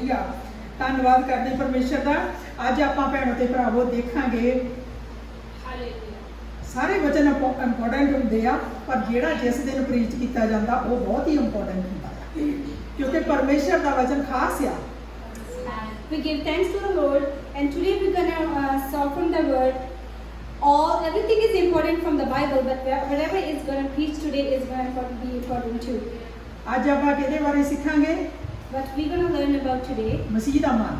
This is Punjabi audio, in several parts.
हालेलुया। धन्नवाद करते परमेश्वर का। अज आपां भैणों ते भरावो देखांगे सारे वचन इंपोर्टेंट होंदे आ, पर जिहड़ा जिस दिन प्रीच किया जाता वो बहुत ही इंपोर्टेंट होंदा है, क्योंकि परमेश्वर का वचन खास आ। We give thanks to the Lord, and today we're gonna saw from the word. Everything is important from the Bible, but whatever is gonna preach today is gonna be important too. आज आपां किहदे बारे सीखांगे? What we're gonna learn about today, मसीह दा मन,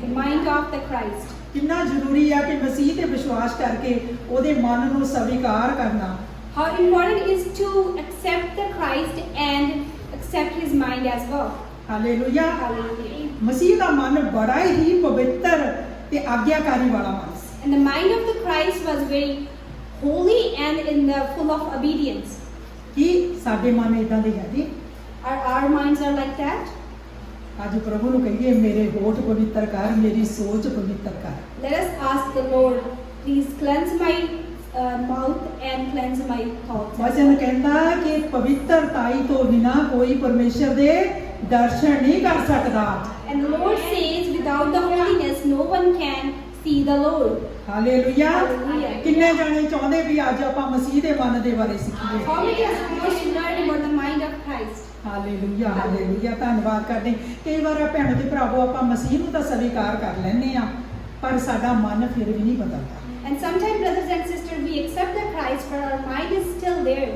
the mind of the Christ. कितना जरूरी है कि मसीह ते विश्वास करके ਉਹਦੇ ਮਨ ਨੂੰ ਸਵੀਕਾਰ ਕਰਨਾ। How important is to accept the Christ and accept His mind as well. Hallelujah. Hallelujah. मसीह ਦਾ ਮਨ ਬੜਾ ਹੀ ਪਵਿੱਤਰ ਤੇ ਆਗਿਆਕਾਰੀ ਵਾਲਾ ਮਨ ਸੀ। And the mind of the Christ was very holy and in the full of obedience. ਕੀ ਸਾਡੇ ਮਨ ਇਦਾਂ ਦੇ ਹੈ ਜੀ? Our minds are like that. ਅੱਜ ਪ੍ਰਭੂ ਨੂੰ ਕਹੀਏ ਮੇਰੇ ਹੋਠ ਪਵਿੱਤਰ ਕਰ, ਮੇਰੀ ਸੋਚ ਪਵਿੱਤਰ ਕਰ। Let us ask the Lord, please cleanse my mouth and cleanse my thoughts. ਵਚਨ ਕਹਿੰਦਾ ਕਿ ਪਵਿੱਤਰਤਾਈ ਤੋਂ ਬਿਨਾ ਕੋਈ ਪਰਮੇਸ਼ਰ ਦੇ ਦਰਸ਼ਨ ਨਹੀਂ ਕਰ ਸਕਦਾ। And the Lord says, without the holiness, no one can see the Lord. Hallelujah. Hallelujah. ਕਿੰਨੇ ਜਾਣੇ ਚਾਹੁੰਦੇ ਵੀ ਅੱਜ ਆਪਾਂ ਮਸੀਹ ਦੇ ਮਨ ਦੇ ਬਾਰੇ ਸਿੱਖੀਏ? How many of us learn about the mind of Christ? Hallelujah hallelujah. ਧੰਨਵਾਦ ਕਰਦੇ। ਕਈ ਵਾਰ ਭੈਣੋ ਤੇ ਭਰਾਵੋ ਆਪਾਂ ਮਸੀਹ ਨੂੰ ਤਾਂ ਸਵੀਕਾਰ ਕਰ ਲੈਂਦੇ ਆ, ਪਰ ਸਾਡਾ ਮਨ ਫਿਰ ਵੀ ਨਹੀਂ ਬਦਲਦਾ। And sometimes, brothers and sisters, we accept the Christ, but our mind is still there.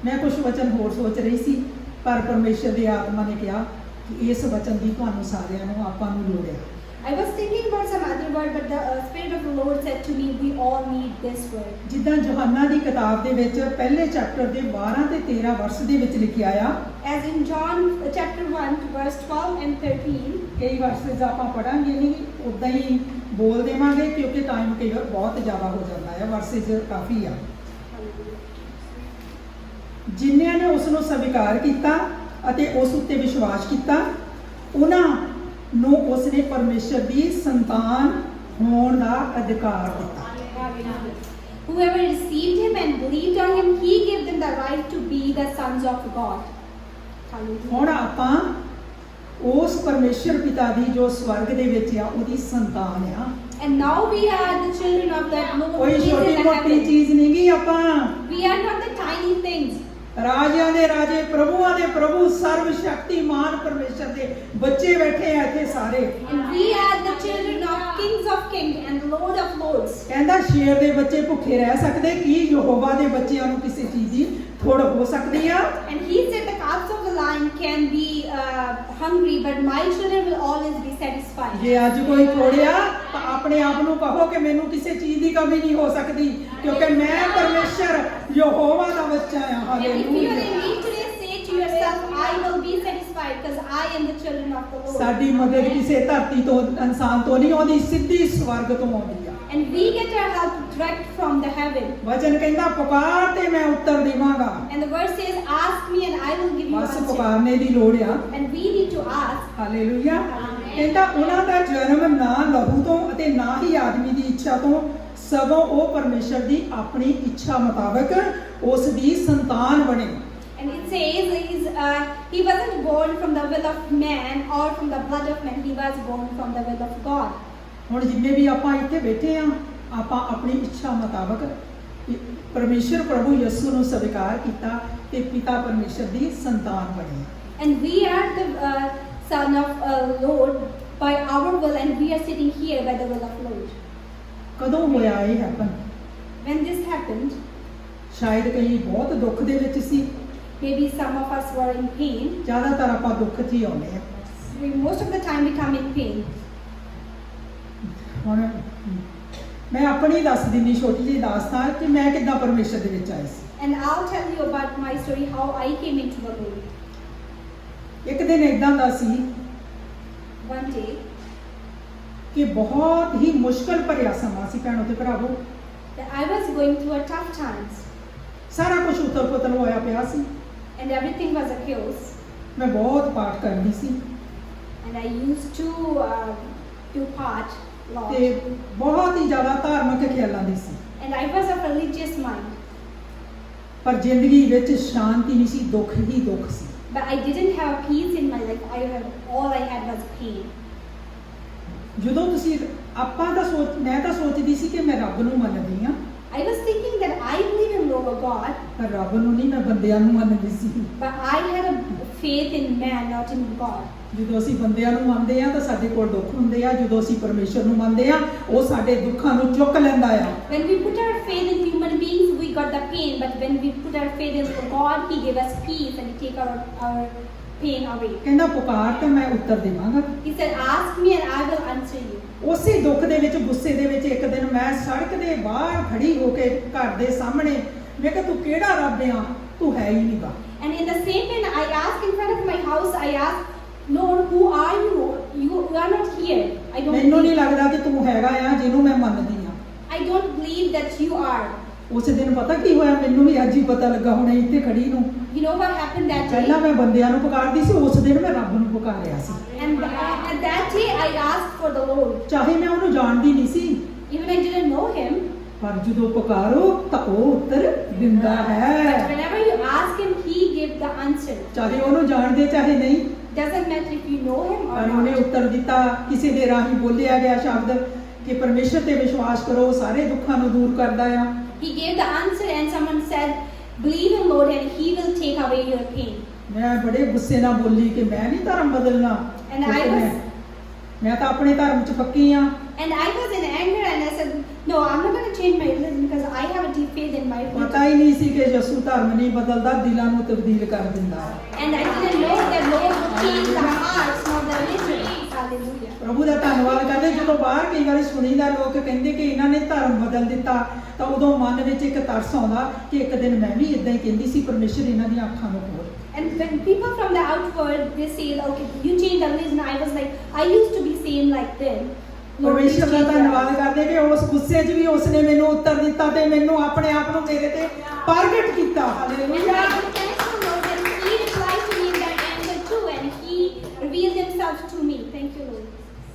ਮੈਂ ਕੁਝ ਵਚਨ ਹੋਰ ਸੋਚ ਰਹੀ ਸੀ, ਪਰ ਪਰਮੇਸ਼ਰ ਦੀ ਆਤਮਾ ਨੇ ਕਿਹਾ ਕਿ ਇਸ ਵਚਨ ਦੀ ਤੁਹਾਨੂੰ ਸਾਰਿਆਂ ਨੂੰ ਆਪਾਂ ਨੂੰ ਲੋੜ ਹੈ। I was thinking about some other word, but the Spirit of the Lord said to me, we all need this word. ਜਿੱਦਾਂ ਯੋਹੰਨਾ ਦੀ ਕਿਤਾਬ ਦੇ ਵਿੱਚ ਪਹਿਲੇ ਚੈਪਟਰ ਦੇ 12 ਤੇ 13 ਵਰਸ ਦੇ ਵਿੱਚ ਲਿਖਿਆ ਆ। As in John chapter 1 verse 12 and 13. ਕਈ ਵਰਸਿਸ ਆਪਾਂ ਪੜਾਂਗੇ ਨਹੀਂ, ਉਦਾਂ ਹੀ ਬੋਲ ਦੇਵਾਂਗੇ ਕਿਉਂਕਿ ਟਾਈਮ ਕਈ ਵਾਰ ਬਹੁਤ ਜ਼ਿਆਦਾ ਹੋ ਜਾਂਦਾ ਹੈ, ਵਰਸਿਸ ਕਾਫੀ ਆ। ਜਿਨ੍ਹਾਂ ਨੇ ਉਸ ਨੂੰ ਸਵੀਕਾਰ ਕੀਤਾ ਅਤੇ ਉਸ ਉੱਤੇ ਵਿਸ਼ਵਾਸ ਕੀਤਾ, ਉਹਨਾਂ ਨੂੰ ਉਸ ਨੇ ਪਰਮੇਸ਼ਰ ਦੀ ਸੰਤਾਨ ਹੋਣ ਦਾ ਅਧਿਕਾਰ ਦਿੱਤਾ। Whoever received him and believed on him, he gave them the right to be the sons of God. ਹੁਣ ਆਪਾਂ ਉਸ ਪਰਮੇਸ਼ਰ ਪਿਤਾ ਦੀ ਜੋ ਸਵਰਗ ਦੇ ਵਿੱਚ ਆ ਉਹਦੀ ਸੰਤਾਨ ਆ। And now we are the children of that Lord who ਕੋਈ is in ਛੋਟੀ the ਮੋਟੀ heaven. ਚੀਜ਼ ਨਹੀਂ ਗੀ ਆਪਾਂ। We are not the tiny things. ਰਾਜਿਆਂ ਦੇ ਰਾਜੇ, ਪ੍ਰਭੂਆਂ ਦੇ ਪ੍ਰਭੂ, ਸਰਵ ਸ਼ਕਤੀਮਾਨ ਪਰਮੇਸ਼ਰ ਦੇ ਬੱਚੇ ਬੈਠੇ ਆ ਇੱਥੇ ਸਾਰੇ। And we are the children of kings and Lord of lords. ਕਹਿੰਦਾ ਸ਼ੇਰ ਦੇ ਬੱਚੇ ਭੁੱਖੇ ਰਹਿ ਸਕਦੇ, ਕੀ ਯਹੋਵਾ ਦੇ ਬੱਚਿਆਂ ਨੂੰ ਕਿਸੇ ਚੀਜ਼ ਦੀ ਥੋੜ ਹੋ ਸਕਦੀ ਆ? And he said the calves of the lion can be hungry, but my children will always be satisfied. ਜੇ ਅੱਜ ਕੋਈ ਥੋੜਿਆ ਤਾਂ ਆਪਣੇ ਆਪ ਨੂੰ ਕਹੋ ਕਿ ਮੈਨੂੰ ਕਿਸੇ ਚੀਜ਼ ਦੀ ਕਮੀ ਨਹੀਂ ਹੋ ਸਕਦੀ, ਕਿਉਂਕਿ ਮੈਂ ਪਰਮੇਸ਼ਰ ਯਹੋਵਾ ਦਾ ਬੱਚਾ ਆ। And if you are hallelujah. in need today, say to yourself, I will be satisfied because I am the children of the Lord. ਸਾਡੀ ਮਦਦ ਕਿਸੇ ਧਰਤੀ ਤੋਂ, ਇਨਸਾਨ ਤੋਂ ਨਹੀਂ ਆਉਂਦੀ, ਸਿੱਧੀ ਸਵਰਗ ਤੋਂ ਆਉਂਦੀ ਆ। And we get our help direct from the heaven. ਵਚਨ ਕਹਿੰਦਾ ਪੁਕਾਰ ਤੇ ਮੈਂ ਉੱਤਰ ਦੇਵਾਂਗਾ। And the verse says, ask me and I will give you bus answer. ਪੁਕਾਰਨੇ ਦੀ ਲੋੜ ਆ। And we need to ask. Hallelujah. ਕਹਿੰਦਾ ਉਹਨਾਂ ਦਾ ਜਨਮ ਨਾ ਲਹੂ ਤੋਂ ਅਤੇ ਨਾ ਹੀ ਆਦਮੀ ਦੀ ਇੱਛਾ ਤੋਂ, ਸਗੋਂ ਉਹ ਪਰਮੇਸ਼ਰ ਦੀ ਆਪਣੀ ਇੱਛਾ ਮੁਤਾਬਕ ਉਸ ਦੀ ਸੰਤਾਨ ਬਣੇ। And it says he wasn't born from the will of man or from the blood of man. He was born from the will of God. ਹੁਣ ਜਿੰਨੇ ਵੀ ਆਪਾਂ ਇੱਥੇ ਬੈਠੇ ਆ, ਆਪਾਂ ਆਪਣੀ ਇੱਛਾ ਮੁਤਾਬਕ ਪਰਮੇਸ਼ਰ ਪ੍ਰਭੂ ਯਿਸੂ ਨੂੰ ਸਵੀਕਾਰ ਕੀਤਾ ਤੇ ਪਿਤਾ ਪਰਮੇਸ਼ਰ ਦੀ ਸੰਤਾਨ ਬਣੇ। And we are the son of Lord by our will, and we are sitting here by the will of Lord. ਕਦੋਂ ਹੋਇਆ ਇਹ ਹੈਪਨ? When this happened, ਸ਼ਾਇਦ ਕਈ ਬਹੁਤ ਦੁੱਖ ਦੇ ਵਿੱਚ ਸੀ। maybe some of us were in pain. ਜ਼ਿਆਦਾਤਰ ਆਪਾਂ ਦੁੱਖ 'ਚ ਹੀ ਆਉਂਦੇ ਆ। Most of the time we come in pain. ਹੁਣ ਮੈਂ ਆਪਣੀ ਦੱਸ ਦਿੰਦੀ ਛੋਟੀ ਜਿਹੀ ਦਾਸਤਾਨ ਕਿ ਮੈਂ ਕਿੱਦਾਂ ਪਰਮੇਸ਼ਰ ਦੇ ਵਿੱਚ ਆਈ ਸੀ। And I'll tell you about my story, how I came into the Lord. ਇੱਕ ਦਿਨ ਇਦਾਂ ਦਾ ਸੀ One day, ਕਿ ਬਹੁਤ ਹੀ ਮੁਸ਼ਕਲ ਭਰਿਆ ਸਮਾਂ ਸੀ ਭੈਣੋ ਤੇ ਭਰਾਵੋ। that I was going through a tough times, ਸਾਰਾ ਕੁਝ ਉਤਲ-ਪੁਤਲ ਹੋਇਆ ਪਿਆ ਸੀ। and everything was a chaos. ਮੈਂ ਬਹੁਤ ਪਾਠ ਕਰਦੀ ਸੀ And I used to do part lot. ਤੇ ਬਹੁਤ ਹੀ ਜ਼ਿਆਦਾ ਧਾਰਮਿਕ ਖਿਆਲਾਂ ਦੀ ਸੀ, And I was of religious mind. ਪਰ ਜ਼ਿੰਦਗੀ ਵਿੱਚ ਸ਼ਾਂਤੀ ਨਹੀਂ ਸੀ, ਦੁੱਖ ਹੀ ਦੁੱਖ ਸੀ। But I didn't have peace in my life. All I had was pain. pain. ਜਦੋਂ ਤੁਸੀਂ ਆਪਾਂ ਤਾਂ ਮੈਂ ਤਾਂ ਸੋਚਦੀ ਸੀ ਕਿ ਮੈਂ ਰੱਬ ਨੂੰ ਮੰਨਦੀ ਆ, I was thinking that I believe in Lord God, ਪਰ ਰੱਬ ਨੂੰ ਨਹੀਂ, ਮੈਂ ਬੰਦਿਆਂ ਨੂੰ ਮੰਨਦੀ ਸੀ। but I had a faith in man, not in God. ਜਦੋਂ ਅਸੀਂ ਬੰਦਿਆਂ ਨੂੰ ਮੰਨਦੇ ਆ ਤਾਂ ਸਾਡੇ ਕੋਲ ਦੁੱਖ ਹੁੰਦੇ ਆ, ਜਦੋਂ ਅਸੀਂ ਪਰਮੇਸ਼ਰ ਨੂੰ ਮੰਨਦੇ ਆ ਉਹ ਸਾਡੇ ਦੁੱਖਾਂ ਨੂੰ ਚੁੱਕ ਲੈਂਦਾ ਆ। When we put our faith in human beings, we got the pain, but when we put our faith in God, He gave us peace and He take our pain away. ਕਹਿੰਦਾ ਪੁਕਾਰ ਤੇ ਮੈਂ ਉੱਤਰ ਦੇਵਾਂਗਾ। He said, ask me and I will answer you. ਉਸੇ ਦੁੱਖ ਦੇ ਵਿੱਚ, ਗੁੱਸੇ ਦੇ ਵਿੱਚ ਇੱਕ ਦਿਨ ਮੈਂ ਸੜਕ ਦੇ ਬਾਹਰ ਖੜੀ ਹੋ ਕੇ ਘਰ ਦੇ ਸਾਹਮਣੇ ਮੈਂ ਕਿਹਾ ਤੂੰ ਕਿਹੜਾ ਰੱਬ ਆ, ਤੂੰ ਹੈ ਹੀ ਨਹੀਂਗਾ। And in the same way, I asked in front of my house, I asked, Lord, who are you? You are not here. I don't ਮੈਨੂੰ ਨਹੀਂ believe. ਲੱਗਦਾ ਕਿ ਤੂੰ ਹੈਗਾ ਆ ਜਿਹਨੂੰ ਮੈਂ ਮੰਨਦੀ ਆ। I don't believe that you are. ਉਸ ਦਿਨ ਪਤਾ ਕੀ ਹੋਇਆ, ਮੈਨੂੰ ਵੀ ਅੱਜ ਹੀ ਪਤਾ ਲੱਗਾ ਹੁਣ ਇੱਥੇ ਖੜੀ ਨੂੰ। You know what happened that ਪਹਿਲਾਂ day? ਮੈਂ ਬੰਦਿਆਂ ਨੂੰ ਪੁਕਾਰਦੀ ਸੀ, ਉਸ ਦਿਨ ਮੈਂ ਰੱਬ ਨੂੰ ਪੁਕਾਰਿਆ ਸੀ। And at that day, I asked for the Lord. ਚਾਹੇ ਮੈਂ ਉਹਨੂੰ ਜਾਣਦੀ ਨਹੀਂ ਸੀ, Even I didn't know Him. ਪਰ ਜਦੋਂ ਪੁਕਾਰੋ ਤਾਂ ਉਹ ਉੱਤਰ ਦਿੰਦਾ But ਹੈ। whenever you ask Him, He gives the answer. ਚਾਹੇ ਉਹਨੂੰ ਜਾਣਦੇ ਚਾਹੇ ਨਹੀਂ, Doesn't matter if you know Him or ਪਰ ਉਹਨੇ not. ਉੱਤਰ ਦਿੱਤਾ। ਕਿਸੇ ਦੇ ਰਾਹੀਂ ਬੋਲਿਆ ਗਿਆ ਸ਼ਬਦ ਕਿ ਪਰਮੇਸ਼ਰ ਤੇ ਵਿਸ਼ਵਾਸ ਕਰੋ, ਸਾਰੇ ਦੁੱਖਾਂ ਨੂੰ ਦੂਰ ਕਰਦਾ ਆ। He gave the answer, and someone said, believe in Lord, and He will take away your pain. ਮੈਂ ਬੜੇ ਗੁੱਸੇ ਨਾਲ ਬੋਲੀ ਕਿ ਮੈਂ ਨਹੀਂ ਧਰਮ ਬਦਲਣਾ, And I ਕਿਉਂਕਿ was- ਮੈਂ ਤਾਂ ਆਪਣੇ ਧਰਮ 'ਚ ਪੱਕੀ ਆ। And I was in anger, and I said, no, I'm not going to change my religion because I have a deep faith in my ਪਤਾ religion. ਹੀ ਨਹੀਂ ਸੀ ਕਿ ਯਸੂ ਧਰਮ ਨਹੀਂ ਬਦਲਦਾ, ਦਿਲਾਂ ਨੂੰ ਤਬਦੀਲ ਕਰ ਦਿੰਦਾ ਹੈ। And I didn't know that Lord would change the hearts, not the religion. Hallelujah. ਪ੍ਰਭੂ ਦਾ ਧੰਨਵਾਦ ਕਰਦੇ। ਜਦੋਂ ਬਾਹਰ ਕਈ ਵਾਰੀ ਸੁਣੀਦਾ ਲੋਕ ਕਹਿੰਦੇ ਕਿ ਇਹਨਾਂ ਨੇ ਧਰਮ ਬਦਲ ਦਿੱਤਾ, ਤਾਂ ਉਦੋਂ ਮਨ ਵਿੱਚ ਇੱਕ ਤਰਸ ਆਉਂਦਾ ਕਿ ਇੱਕ ਦਿਨ ਮੈਂ ਵੀ ਇਦਾਂ ਹੀ ਕਹਿੰਦੀ ਸੀ, ਪਰਮੇਸ਼ਰ ਇਹਨਾਂ ਦੀਆਂ ਅੱਖਾਂ ਨੂੰ ਖੋਲ। And when people from the outward, they say, okay, you change the religion. I was like, I used to be same like them. Lord, please ਪਰਮੇਸ਼ਰ ਦਾ change the ਧੰਨਵਾਦ hearts. ਕਰਦੇ ਕਿ ਉਸ ਗੁੱਸੇ 'ਚ ਵੀ ਉਸਨੇ ਮੈਨੂੰ ਉੱਤਰ ਦਿੱਤਾ ਤੇ ਮੈਨੂੰ ਆਪਣੇ ਆਪ ਨੂੰ ਮੇਰੇ ਤੇ ਪ੍ਰਗਟ ਕੀਤਾ। And hallelujah. I give thanks to Lord that He replied to me in that anger too, and He revealed Himself to me. Thank you, Lord.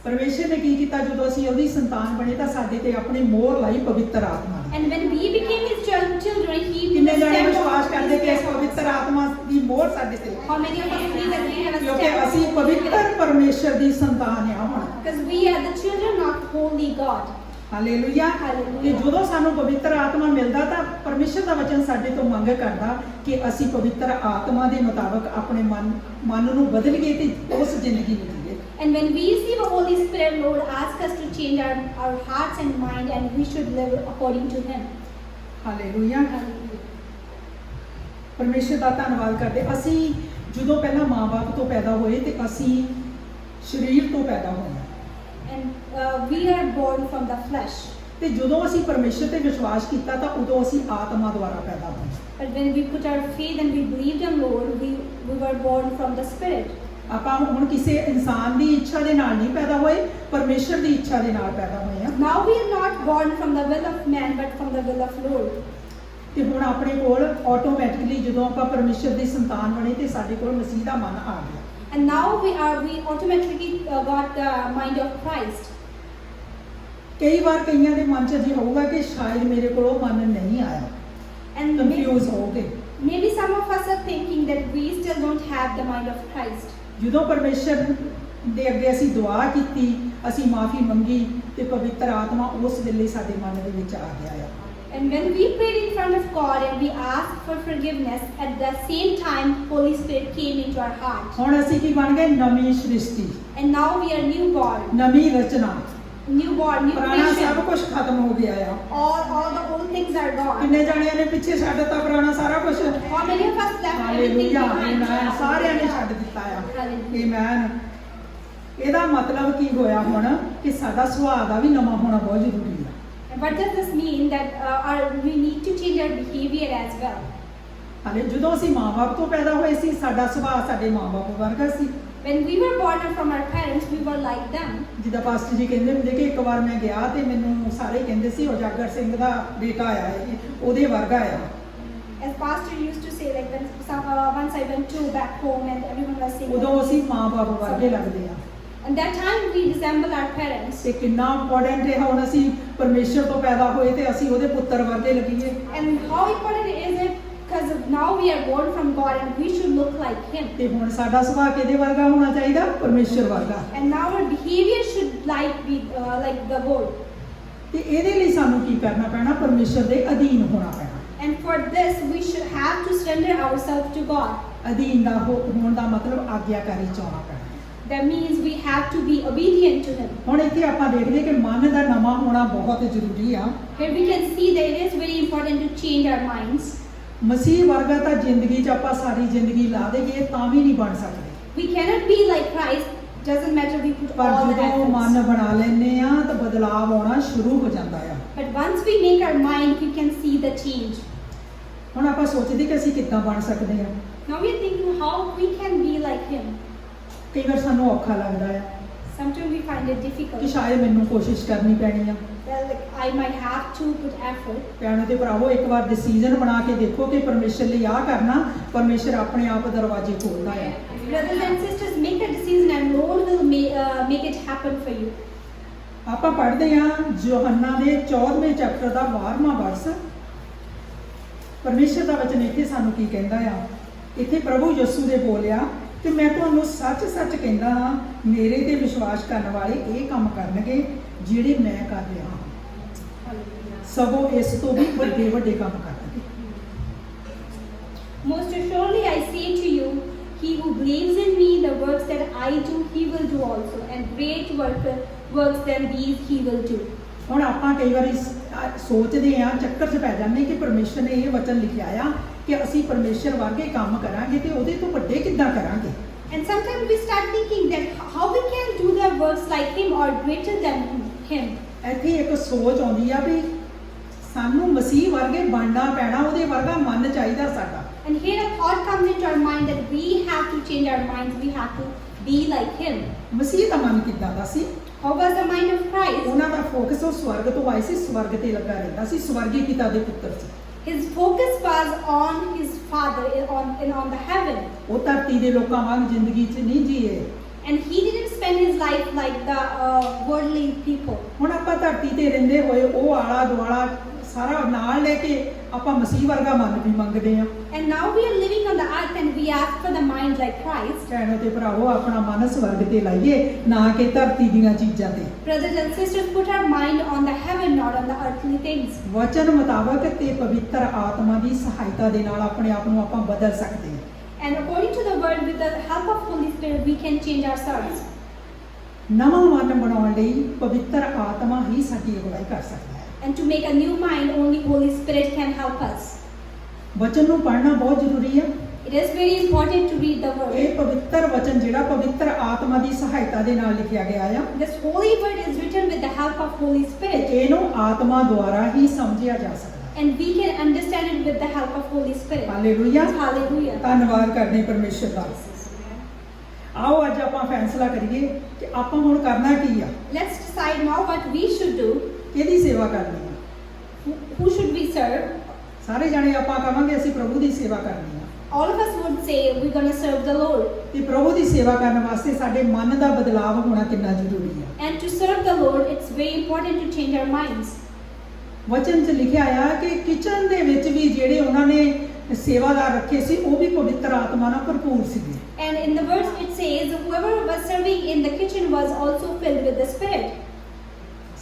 ਪਰਮੇਸ਼ਰ ਨੇ ਕੀ ਕੀਤਾ, ਜਦੋਂ ਅਸੀਂ ਉਹਦੀ ਸੰਤਾਨ ਬਣੇ ਤਾਂ ਸਾਡੇ ਤੇ ਆਪਣੀ ਮੋਹਰ ਲਾਈ ਪਵਿੱਤਰ ਆਤਮਾ ਦੀ। And when we became His children, He ਕਿੰਨੇ ਜਣੇ stamped ਵਿਸ਼ਵਾਸ on ਕਰਦੇ His ਕਿ ਇਸ stamp. ਪਵਿੱਤਰ ਆਤਮਾ ਦੀ ਮੋਹਰ ਸਾਡੇ ਤੇ ਹੈ? How many of us believe that we have a ਕਿਉਂਕਿ stamp? ਅਸੀਂ ਪਵਿੱਤਰ ਪਰਮੇਸ਼ਰ ਦੀ ਸੰਤਾਨ ਆ ਹੁਣ। Because we are the children of Holy God. Hallelujah. Hallelujah. ਕਿ ਜਦੋਂ ਸਾਨੂੰ ਪਵਿੱਤਰ ਆਤਮਾ ਮਿਲਦਾ ਤਾਂ ਪਰਮੇਸ਼ਰ ਦਾ ਵਚਨ ਸਾਡੇ ਤੋਂ ਮੰਗ ਕਰਦਾ ਕਿ ਅਸੀਂ ਪਵਿੱਤਰ ਆਤਮਾ ਦੇ ਮੁਤਾਬਕ ਆਪਣੇ ਮਨ ਨੂੰ ਬਦਲੀਏ ਤੇ ਉਸ ਜ਼ਿੰਦਗੀ ਨੂੰ ਜੀਏ। And when we receive the Holy Spirit, Lord asks us to change our hearts and mind, and we should live according to Him. Hallelujah. Hallelujah. ਪਰਮੇਸ਼ਰ ਦਾ ਧੰਨਵਾਦ ਕਰਦੇ। ਅਸੀਂ ਜਦੋਂ ਪਹਿਲਾਂ ਮਾਂ-ਬਾਪ ਤੋਂ ਪੈਦਾ ਹੋਏ ਤੇ ਅਸੀਂ ਸਰੀਰ ਤੋਂ ਪੈਦਾ ਹੋਏ, And we are born from the flesh. ਤੇ ਜਦੋਂ ਅਸੀਂ ਪਰਮੇਸ਼ਰ ਤੇ ਵਿਸ਼ਵਾਸ ਕੀਤਾ ਤਾਂ ਉਦੋਂ ਅਸੀਂ ਆਤਮਾ ਦੁਆਰਾ ਪੈਦਾ ਹੋਏ। But when we put our faith and we believed in Lord, we were born from the Spirit. ਆਪਾਂ ਹੁਣ ਕਿਸੇ ਇਨਸਾਨ ਦੀ ਇੱਛਾ ਦੇ ਨਾਲ ਨਹੀਂ ਪੈਦਾ ਹੋਏ, ਪਰਮੇਸ਼ਰ ਦੀ ਇੱਛਾ ਦੇ ਨਾਲ ਪੈਦਾ ਹੋਏ ਆ। Now we are not born from the will of man, but from the will of Lord. ਤੇ ਹੁਣ ਆਪਣੇ ਕੋਲ ਆਟੋਮੈਟਿਕਲੀ ਜਦੋਂ ਆਪਾਂ ਪਰਮੇਸ਼ਰ ਦੀ ਸੰਤਾਨ ਬਣੇ ਤੇ ਸਾਡੇ ਕੋਲ ਮਸੀਹ ਦਾ ਮਨ ਆ ਗਿਆ। And now we automatically got the mind of Christ. ਕਈ ਵਾਰ ਕਈਆਂ ਦੇ ਮਨ 'ਚ ਅਜਿਹਾ ਹੋਊਗਾ ਕਿ ਸ਼ਾਇਦ ਮੇਰੇ ਕੋਲ ਉਹ ਮਨ ਨਹੀਂ ਆਇਆ, And ਕਨਫਿਊਜ਼ ਹੋਗੇ। maybe some of us are thinking that we still don't have the mind of Christ. ਜਦੋਂ ਪਰਮੇਸ਼ਰ ਦੇ ਅੱਗੇ ਅਸੀਂ ਦੁਆ ਕੀਤੀ, ਅਸੀਂ ਮਾਫੀ ਮੰਗੀ ਤੇ ਪਵਿੱਤਰ ਆਤਮਾ ਉਸ ਵੇਲੇ ਸਾਡੇ ਮਨ ਦੇ ਵਿੱਚ ਆ ਗਿਆ ਆ। And when we prayed in front of God and we asked for forgiveness, at the same time, Holy Spirit came into our heart. ਹੁਣ ਅਸੀਂ ਕੀ ਬਣ ਗਏ? ਨਵੀਂ ਸ੍ਰਿਸ਼ਟੀ, And now we are newborn, ਨਵੀਂ ਰਚਨਾ। newborn, new ਪੁਰਾਣਾ ਸਭ creation. ਕੁਝ ਖਤਮ ਹੋ ਗਿਆ ਆ। All the old things are gone. ਕਿੰਨੇ ਜਣਿਆਂ ਨੇ ਪਿੱਛੇ ਛੱਡ ਦਿੱਤਾ ਪੁਰਾਣਾ ਸਾਰਾ ਕੁਝ? How many of us left everything hallelujah. behind? Amen. ਸਾਰਿਆਂ ਨੇ ਛੱਡ ਦਿੱਤਾ ਆ। Hallelujah. ਆਮੇਨ। ਇਹਦਾ ਮਤਲਬ ਕੀ ਹੋਇਆ ਹੁਣ ਕਿ ਸਾਡਾ ਸੁਭਾਅ ਦਾ ਵੀ ਨਵਾਂ ਹੋਣਾ ਬਹੁਤ ਜ਼ਰੂਰੀ ਹੈ। And what does this mean? That we need to change our behavior as well. ਹਾਲੇ ਜਦੋਂ ਅਸੀਂ ਮਾਂ-ਬਾਪ ਤੋਂ ਪੈਦਾ ਹੋਏ ਸੀ, ਸਾਡਾ ਸੁਭਾਅ ਸਾਡੇ ਮਾਂ-ਬਾਪ ਵਰਗਾ ਸੀ। When we were born from our parents, we were like them. ਜਿੱਦਾਂ ਪਾਸਟਰ ਜੀ ਕਹਿੰਦੇ ਹੁੰਦੇ ਕਿ ਇੱਕ ਵਾਰ ਮੈਂ ਗਿਆ ਤੇ ਮੈਨੂੰ ਸਾਰੇ ਕਹਿੰਦੇ ਸੀ ਉਜਾਗਰ ਸਿੰਘ ਦਾ ਬੇਟਾ ਆਇਆ ਹੈ, ਉਹਦੇ ਵਰਗਾ ਆ। As pastor used to say, like once I went to back home and everyone was saying. ਉਦੋਂ ਅਸੀਂ ਮਾਂ-ਬਾਪ ਵਰਗੇ ਲੱਗਦੇ ਆ। And that time we resemble our parents. ਤੇ ਕਿੰਨਾ ਇੰਪੋਰਟੈਂਟ ਹੈ ਹੁਣ ਅਸੀਂ ਪਰਮੇਸ਼ਰ ਤੋਂ ਪੈਦਾ ਹੋਏ ਤੇ ਅਸੀਂ ਉਹਦੇ ਪੁੱਤਰ ਵਰਗੇ ਲੱਗੀਏ। And how important is it because now we are born from God and we should look like Him. ਤੇ ਹੁਣ ਸਾਡਾ ਸੁਭਾਅ ਕਿਹਦੇ ਵਰਗਾ ਹੋਣਾ ਚਾਹੀਦਾ? ਪਰਮੇਸ਼ਰ ਵਰਗਾ। And now our behavior should be like the Lord. ਤੇ ਇਹਦੇ ਲਈ ਸਾਨੂੰ ਕੀ ਕਰਨਾ ਪੈਣਾ? ਪਰਮੇਸ਼ਰ ਦੇ ਅਧੀਨ ਹੋਣਾ ਪੈਣਾ। And for this, we should have to surrender ourselves to God. ਅਧੀਨ ਦਾ ਹੋਣ ਦਾ ਮਤਲਬ ਆਗਿਆਕਾਰੀ ਚ ਆਉਣਾ ਪੈਣਾ। That means we have to be obedient to Him. ਹੁਣ ਇੱਥੇ ਆਪਾਂ ਦੇਖਦੇ ਕਿ ਮਨ ਦਾ ਨਵਾਂ ਹੋਣਾ ਬਹੁਤ ਜ਼ਰੂਰੀ ਆ। Here we can see that it is very important to change our minds. ਮਸੀਹ ਵਰਗਾ ਤਾਂ ਜ਼ਿੰਦਗੀ 'ਚ ਆਪਾਂ ਸਾਰੀ ਜ਼ਿੰਦਗੀ ਲਾ ਦੇਈਏ ਤਾਂ ਵੀ ਨਹੀਂ ਬਣ ਸਕਦੇ। We cannot be like Christ. Doesn't matter we put ਪਰ all the ਜਦੋਂ efforts. ਮਨ ਬਣਾ ਲੈਂਦੇ ਆ ਤਾਂ ਬਦਲਾਵ ਆਉਣਾ ਸ਼ੁਰੂ ਹੋ ਜਾਂਦਾ ਆ। But once we make our mind, we can see the change. ਹੁਣ ਆਪਾਂ ਸੋਚਦੇ ਕਿ ਅਸੀਂ ਕਿੱਦਾਂ ਬਣ ਸਕਦੇ ਆ। Now we are thinking how we can be like Him. ਕਈ ਵਾਰ ਸਾਨੂੰ ਔਖਾ ਲੱਗਦਾ ਆ Sometimes we find it ਕਿ difficult. ਸ਼ਾਇਦ ਮੈਨੂੰ ਕੋਸ਼ਿਸ਼ ਕਰਨੀ ਪੈਣੀ ਆ। Well, like, I might have to put effort. ਭੈਣੋ ਤੇ ਭਰਾਵੋ, ਇੱਕ ਵਾਰ ਡਿਸੀਜਨ ਬਣਾ ਕੇ ਦੇਖੋ ਕਿ ਪਰਮੇਸ਼ਰ ਲਈ ਆਹ ਕਰਨਾ, ਪਰਮੇਸ਼ਰ ਆਪਣੇ ਆਪ ਦਰਵਾਜ਼ੇ ਖੋਲਦਾ ਆ। Brothers and sisters, make a decision and Lord will make it happen for you. ਆਪਾਂ ਪੜ੍ਹਦੇ ਆ ਯੋਹੰਨਾ ਦੇ 14ਵੇਂ ਚੈਪਟਰ ਦਾ 12ਵਾਂ ਵਰਸ। ਪਰਮੇਸ਼ਰ ਦਾ ਵਚਨ ਇੱਥੇ ਸਾਨੂੰ ਕੀ ਕਹਿੰਦਾ ਆ? ਇੱਥੇ ਪ੍ਰਭੂ ਯਿਸੂ ਦੇ ਬੋਲਿਆ ਕਿ ਮੈਂ ਤੁਹਾਨੂੰ ਸੱਚ-ਸੱਚ ਕਹਿੰਦਾ ਹਾਂ, ਮੇਰੇ ਤੇ ਵਿਸ਼ਵਾਸ ਕਰਨ ਵਾਲੇ ਇਹ ਕੰਮ ਕਰਨਗੇ ਜਿਹੜੇ ਮੈਂ ਕਰ ਰਿਹਾ ਹਾਂ, ਸਗੋਂ ਇਸ ਤੋਂ ਵੀ ਵੱਡੇ ਕੰਮ ਕਰਨਗੇ। Most assuredly I say to you, he who believes in me, the works that I do, he will do also, and great works than these he will do. ਹੁਣ ਆਪਾਂ ਕਈ ਵਾਰੀ ਸੋਚਦੇ ਆ, ਚੱਕਰ 'ਚ ਪੈ ਜਾਂਦੇ ਕਿ ਪਰਮੇਸ਼ਰ ਨੇ ਇਹ ਵਚਨ ਲਿਖਿਆ ਆ ਕਿ ਅਸੀਂ ਪਰਮੇਸ਼ਰ ਵਰਗੇ ਕੰਮ ਕਰਾਂਗੇ ਤੇ ਉਹਦੇ ਤੋਂ ਵੱਡੇ ਕਿੱਦਾਂ ਕਰਾਂਗੇ। And sometimes we start thinking that how we can do the works like him or greater than him. ਇੱਥੇ ਇੱਕ ਸੋਚ ਆਉਂਦੀ ਆ ਵੀ ਸਾਨੂੰ ਮਸੀਹ ਵਰਗੇ ਬਣਨਾ ਪੈਣਾ, ਉਹਦੇ ਵਰਗਾ ਮਨ ਚਾਹੀਦਾ ਸਾਡਾ। And here a thought comes into our mind that we have to change our minds, we have to be like him. ਮਸੀਹ ਦਾ ਮਨ ਕਿੱਦਾਂ ਦਾ ਸੀ? How was the mind of Christ? ਉਹਨਾਂ ਦਾ ਫੋਕਸ ਉਹ ਸਵਰਗ ਤੋਂ ਆਏ ਸੀ, ਸਵਰਗ ਤੇ ਲੱਗਾ ਰਹਿੰਦਾ ਸੀ, ਸਵਰਗੀ ਪਿਤਾ ਦੇ ਪੁੱਤਰ ਸੀ। His focus was on his Father, on the heaven. ਉਹ ਧਰਤੀ ਦੇ ਲੋਕਾਂ ਵਾਂਗ ਜ਼ਿੰਦਗੀ 'ਚ ਨਹੀਂ ਜੀਏ। And he didn't spend his life like the worldly people. ਹੁਣ ਆਪਾਂ ਧਰਤੀ ਤੇ ਰਹਿੰਦੇ ਹੋਏ ਉਹ ਆਲਾ ਦੁਆਲਾ ਸਾਰਾ ਨਾਲ ਲੈ ਕੇ ਆਪਾਂ ਮਸੀਹ ਵਰਗਾ ਮਨ ਵੀ ਮੰਗਦੇ ਆ। And now we are living on the earth and we ask for the mind like Christ. ਭੈਣੋ ਤੇ ਭਰਾਵੋ, ਆਪਣਾ ਮਨ ਸਵਰਗ ਤੇ ਲਾਈਏ, ਨਾ ਕਿ ਧਰਤੀ ਦੀਆਂ ਚੀਜ਼ਾਂ ਤੇ। Brothers and sisters, put our mind on the heaven, not on the earthly things. ਵਚਨ ਮੁਤਾਬਕ ਤੇ ਪਵਿੱਤਰ ਆਤਮਾ ਦੀ ਸਹਾਇਤਾ ਦੇ ਨਾਲ ਆਪਣੇ ਆਪ ਨੂੰ ਆਪਾਂ ਬਦਲ ਸਕਦੇ ਹਾਂ। And according to the word, with the help of Holy Spirit, we can change ourselves. ਨਵਾਂ ਮਨ ਬਣਾਉਣ ਲਈ ਪਵਿੱਤਰ ਆਤਮਾ ਹੀ ਸਾਡੀ ਅਗਵਾਈ ਕਰ ਸਕਦਾ ਹੈ। And to make a new mind, only Holy Spirit can help us. ਵਚਨ ਨੂੰ ਪੜ੍ਹਨਾ ਬਹੁਤ ਜ਼ਰੂਰੀ ਹੈ। It is very important to read the word. ਇਹ ਪਵਿੱਤਰ ਵਚਨ ਜਿਹੜਾ ਪਵਿੱਤਰ ਆਤਮਾ ਦੀ ਸਹਾਇਤਾ ਦੇ ਨਾਲ ਲਿਖਿਆ ਗਿਆ ਆ, This holy word is written with the help of Holy Spirit. ਇਹਨੂੰ ਆਤਮਾ ਦੁਆਰਾ ਹੀ ਸਮਝਿਆ ਜਾ ਸਕਦਾ ਹੈ। And we can understand it with the help of Holy Spirit. Hallelujah. Hallelujah. ਧੰਨਵਾਦ ਕਰਦੇ ਪਰਮੇਸ਼ਰ ਦਾ। ਆਓ ਅੱਜ ਆਪਾਂ ਫੈਸਲਾ ਕਰੀਏ ਕਿ ਆਪਾਂ ਹੁਣ ਕਰਨਾ ਕੀ ਆ। Let's decide now what we should do. ਕਿਹਦੀ ਸੇਵਾ ਕਰਨੀ ਆ? Who should we serve? ਸਾਰੇ ਜਾਣੇ ਆਪਾਂ ਕਹਾਂਗੇ ਅਸੀਂ ਪ੍ਰਭੂ ਦੀ ਸੇਵਾ ਕਰਨੀ ਆ। All of us would say we're going to serve the Lord. ਤੇ ਪ੍ਰਭੂ ਦੀ ਸੇਵਾ ਕਰਨ ਵਾਸਤੇ ਸਾਡੇ ਮਨ ਦਾ ਬਦਲਾਵ ਹੋਣਾ ਕਿੰਨਾ ਜ਼ਰੂਰੀ ਆ। And to serve the Lord, it's very important to change our minds. ਵਚਨ 'ਚ ਲਿਖਿਆ ਆ ਕਿ ਕਿਚਨ ਦੇ ਵਿੱਚ ਵੀ ਜਿਹੜੇ ਉਹਨਾਂ ਨੇ ਸੇਵਾਦਾਰ ਰੱਖੇ ਸੀ ਉਹ ਵੀ ਪਵਿੱਤਰ ਆਤਮਾ ਨਾਲ ਭਰਪੂਰ ਸੀਗੇ। And in the verse it says, whoever was serving in the kitchen was also filled with the Spirit.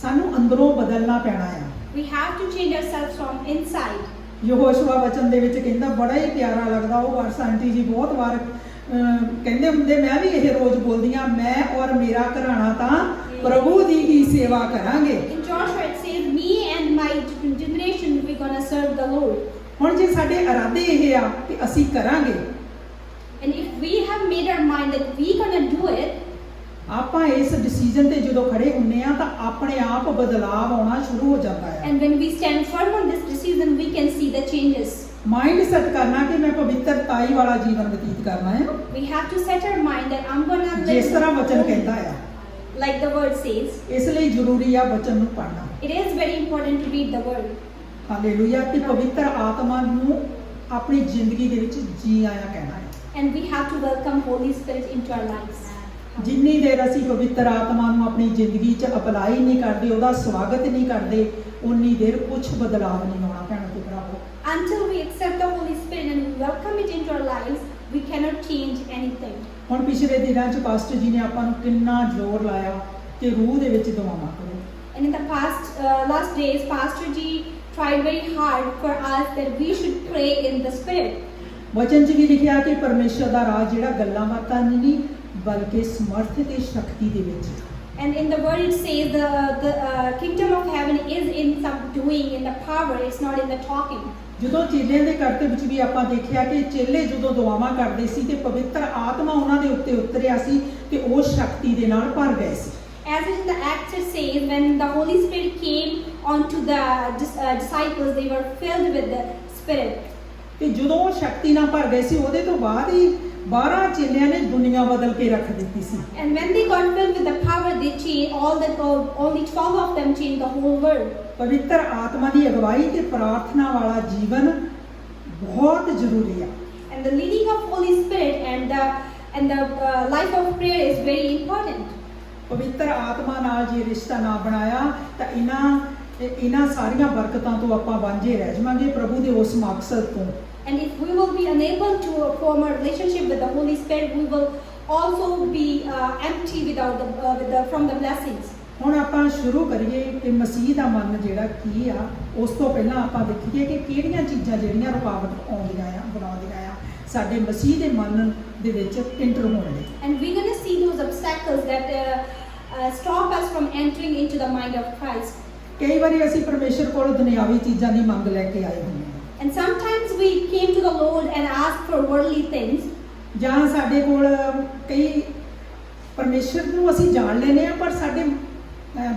ਸਾਨੂੰ ਅੰਦਰੋਂ ਬਦਲਣਾ ਪੈਣਾ ਆ। We have to change ourselves from inside. ਯਹੋਸ਼ੂਆ ਵਚਨ ਦੇ ਵਿੱਚ ਕਹਿੰਦਾ, ਬੜਾ ਹੀ ਪਿਆਰਾ ਲੱਗਦਾ ਉਹ ਵਰਸ। ਆਂਟੀ ਜੀ ਬਹੁਤ ਵਾਰ ਕਹਿੰਦੇ ਹੁੰਦੇ, ਮੈਂ ਵੀ ਇਹ ਰੋਜ਼ ਬੋਲਦੀ ਆ, ਮੈਂ ਔਰ ਮੇਰਾ ਘਰਾਣਾ ਤਾਂ ਪ੍ਰਭੂ ਦੀ ਹੀ ਸੇਵਾ ਕਰਾਂਗੇ। In Joshua it says, me and my generation, we're going to serve the Lord. ਹੁਣ ਜੇ ਸਾਡੇ ਇਰਾਦੇ ਇਹ ਆ ਕਿ ਅਸੀਂ ਕਰਾਂਗੇ, And if we have made our mind that we're going to do it, ਆਪਾਂ ਇਸ ਡਿਸੀਜਨ ਤੇ ਜਦੋਂ ਖੜੇ ਹੁੰਨੇ ਆ ਤਾਂ ਆਪਣੇ ਆਪ ਬਦਲਾਵ ਆਉਣਾ ਸ਼ੁਰੂ ਹੋ ਜਾਂਦਾ ਹੈ। and when we stand firm on this decision, we can see the changes. Mind set ਕਰਨਾ ਕਿ ਮੈਂ ਪਵਿੱਤਰਤਾਈ ਵਾਲਾ ਜੀਵਨ ਬਤੀਤ ਕਰਨਾ ਹੈ, We have to set our mind that I'm going to ਜਿਸ ਤਰ੍ਹਾਂ ਵਚਨ live ਕਹਿੰਦਾ ਆ। like the word says. ਇਸ ਲਈ ਜ਼ਰੂਰੀ ਆ ਵਚਨ ਨੂੰ ਪੜ੍ਹਨਾ। It is very important to read the word. Hallelujah. ਤੇ ਪਵਿੱਤਰ ਆਤਮਾ ਨੂੰ ਆਪਣੀ ਜ਼ਿੰਦਗੀ ਦੇ ਵਿੱਚ ਜੀ ਆਇਆ ਕਹਿਣਾ ਹੈ। And we have to welcome Holy Spirit into our lives. ਜਿੰਨੀ ਦੇਰ ਅਸੀਂ ਪਵਿੱਤਰ ਆਤਮਾ ਨੂੰ ਆਪਣੀ ਜ਼ਿੰਦਗੀ 'ਚ ਅਪਲਾਈ ਨਹੀਂ ਕਰਦੇ, ਉਹਦਾ ਸਵਾਗਤ ਨਹੀਂ ਕਰਦੇ, ਉਨੀ ਦੇਰ ਕੁਝ ਬਦਲਾਵ ਨਹੀਂ ਆਉਣਾ ਭੈਣੋ ਤੇ ਭਰਾਵੋ। Until we accept the Holy Spirit and welcome it into our lives, we cannot change anything. ਹੁਣ ਪਿਛਲੇ ਦਿਨਾਂ 'ਚ ਪਾਸਟਰ ਜੀ ਨੇ ਆਪਾਂ ਨੂੰ ਕਿੰਨਾ ਜ਼ੋਰ ਲਾਇਆ ਕਿ ਰੂਹ ਦੇ ਵਿੱਚ ਦੁਆਵਾਂ ਕਰੋ। And in the last days, Pastor G tried very hard for us that we should pray in the Spirit. ਵਚਨ 'ਚ ਵੀ ਲਿਖਿਆ ਕਿ ਪਰਮੇਸ਼ਰ ਦਾ ਰਾਜ ਜਿਹੜਾ ਗੱਲਾਂ ਬਾਤਾਂ ਨਹੀਂ ਬਲਕਿ ਸਮਰਥ ਤੇ ਸ਼ਕਤੀ ਦੇ ਵਿੱਚ। And in the word it says the kingdom of heaven is in some doing, in the power, it's not in the talking. ਜਦੋਂ ਚੇਲਿਆਂ ਦੇ ਕਰਤੇ ਵਿੱਚ ਵੀ ਆਪਾਂ ਦੇਖਿਆ ਕਿ ਚੇਲੇ ਜਦੋਂ ਦੁਆਵਾਂ ਕਰਦੇ ਸੀ ਤੇ ਪਵਿੱਤਰ ਆਤਮਾ ਉਹਨਾਂ ਦੇ ਉੱਤੇ ਉਤਰਿਆ ਸੀ ਤੇ ਉਹ ਸ਼ਕਤੀ ਦੇ ਨਾਲ ਭਰ ਗਏ ਸੀ। As in the Acts it says, when the Holy Spirit came onto the disciples, they were filled with the Spirit. ਤੇ ਜਦੋਂ ਉਹ ਸ਼ਕਤੀ ਨਾਲ ਭਰ ਗਏ ਸੀ ਉਹਦੇ ਤੋਂ ਬਾਅਦ ਹੀ 12 ਚੇਲਿਆਂ ਨੇ ਦੁਨੀਆ ਬਦਲ ਕੇ ਰੱਖ ਦਿੱਤੀ ਸੀ। And when they got filled with the power, they changed only 12 of them changed the whole world. ਪਵਿੱਤਰ ਆਤਮਾ ਦੀ ਅਗਵਾਈ ਤੇ ਪ੍ਰਾਰਥਨਾ ਵਾਲਾ ਜੀਵਨ ਬਹੁਤ ਜ਼ਰੂਰੀ ਆ। And the leading of Holy Spirit and the life of prayer is very important. ਪਵਿੱਤਰ ਆਤਮਾ ਨਾਲ ਜੇ ਰਿਸ਼ਤਾ ਨਾ ਬਣਾਇਆ ਤਾਂ ਇਹਨਾਂ ਸਾਰੀਆਂ ਬਰਕਤਾਂ ਤੋਂ ਆਪਾਂ ਵਾਂਝੇ ਰਹਿ ਜਾਵਾਂਗੇ ਪ੍ਰਭੂ ਦੇ ਉਸ ਮਕਸਦ ਤੋਂ। And if we will be unable to form a relationship with the Holy Spirit, we will also be empty from the blessings. ਹੁਣ ਆਪਾਂ ਸ਼ੁਰੂ ਕਰੀਏ ਕਿ ਮਸੀਹ ਦਾ ਮਨ ਜਿਹੜਾ ਕੀ ਆ। ਉਸ ਤੋਂ ਪਹਿਲਾਂ ਆਪਾਂ ਦੇਖੀਏ ਕਿ ਕਿਹੜੀਆਂ ਚੀਜ਼ਾਂ ਜਿਹੜੀਆਂ ਰੁਕਾਵਟ ਬਣਾਉਂਦੀਆਂ ਆ ਸਾਡੇ ਮਸੀਹ ਦੇ ਮਨ ਦੇ ਵਿੱਚ ਐਂਟਰ ਹੋਣ ਲਈ। And we're going to see those obstacles that stop us from entering into the mind of Christ. ਕਈ ਵਾਰੀ ਅਸੀਂ ਪਰਮੇਸ਼ਰ ਕੋਲ ਦੁਨਿਆਵੀ ਚੀਜ਼ਾਂ ਦੀ ਮੰਗ ਲੈ ਕੇ ਆਏ ਹੁੰਦੇ ਹਾਂ। And sometimes we came to the Lord and asked for worldly things. ਜਾਂ ਸਾਡੇ ਕੋਲ ਕਈ ਪਰਮੇਸ਼ਰ ਨੂੰ ਅਸੀਂ ਜਾਣ ਲੈਨੇ ਆ ਪਰ ਸਾਡੇ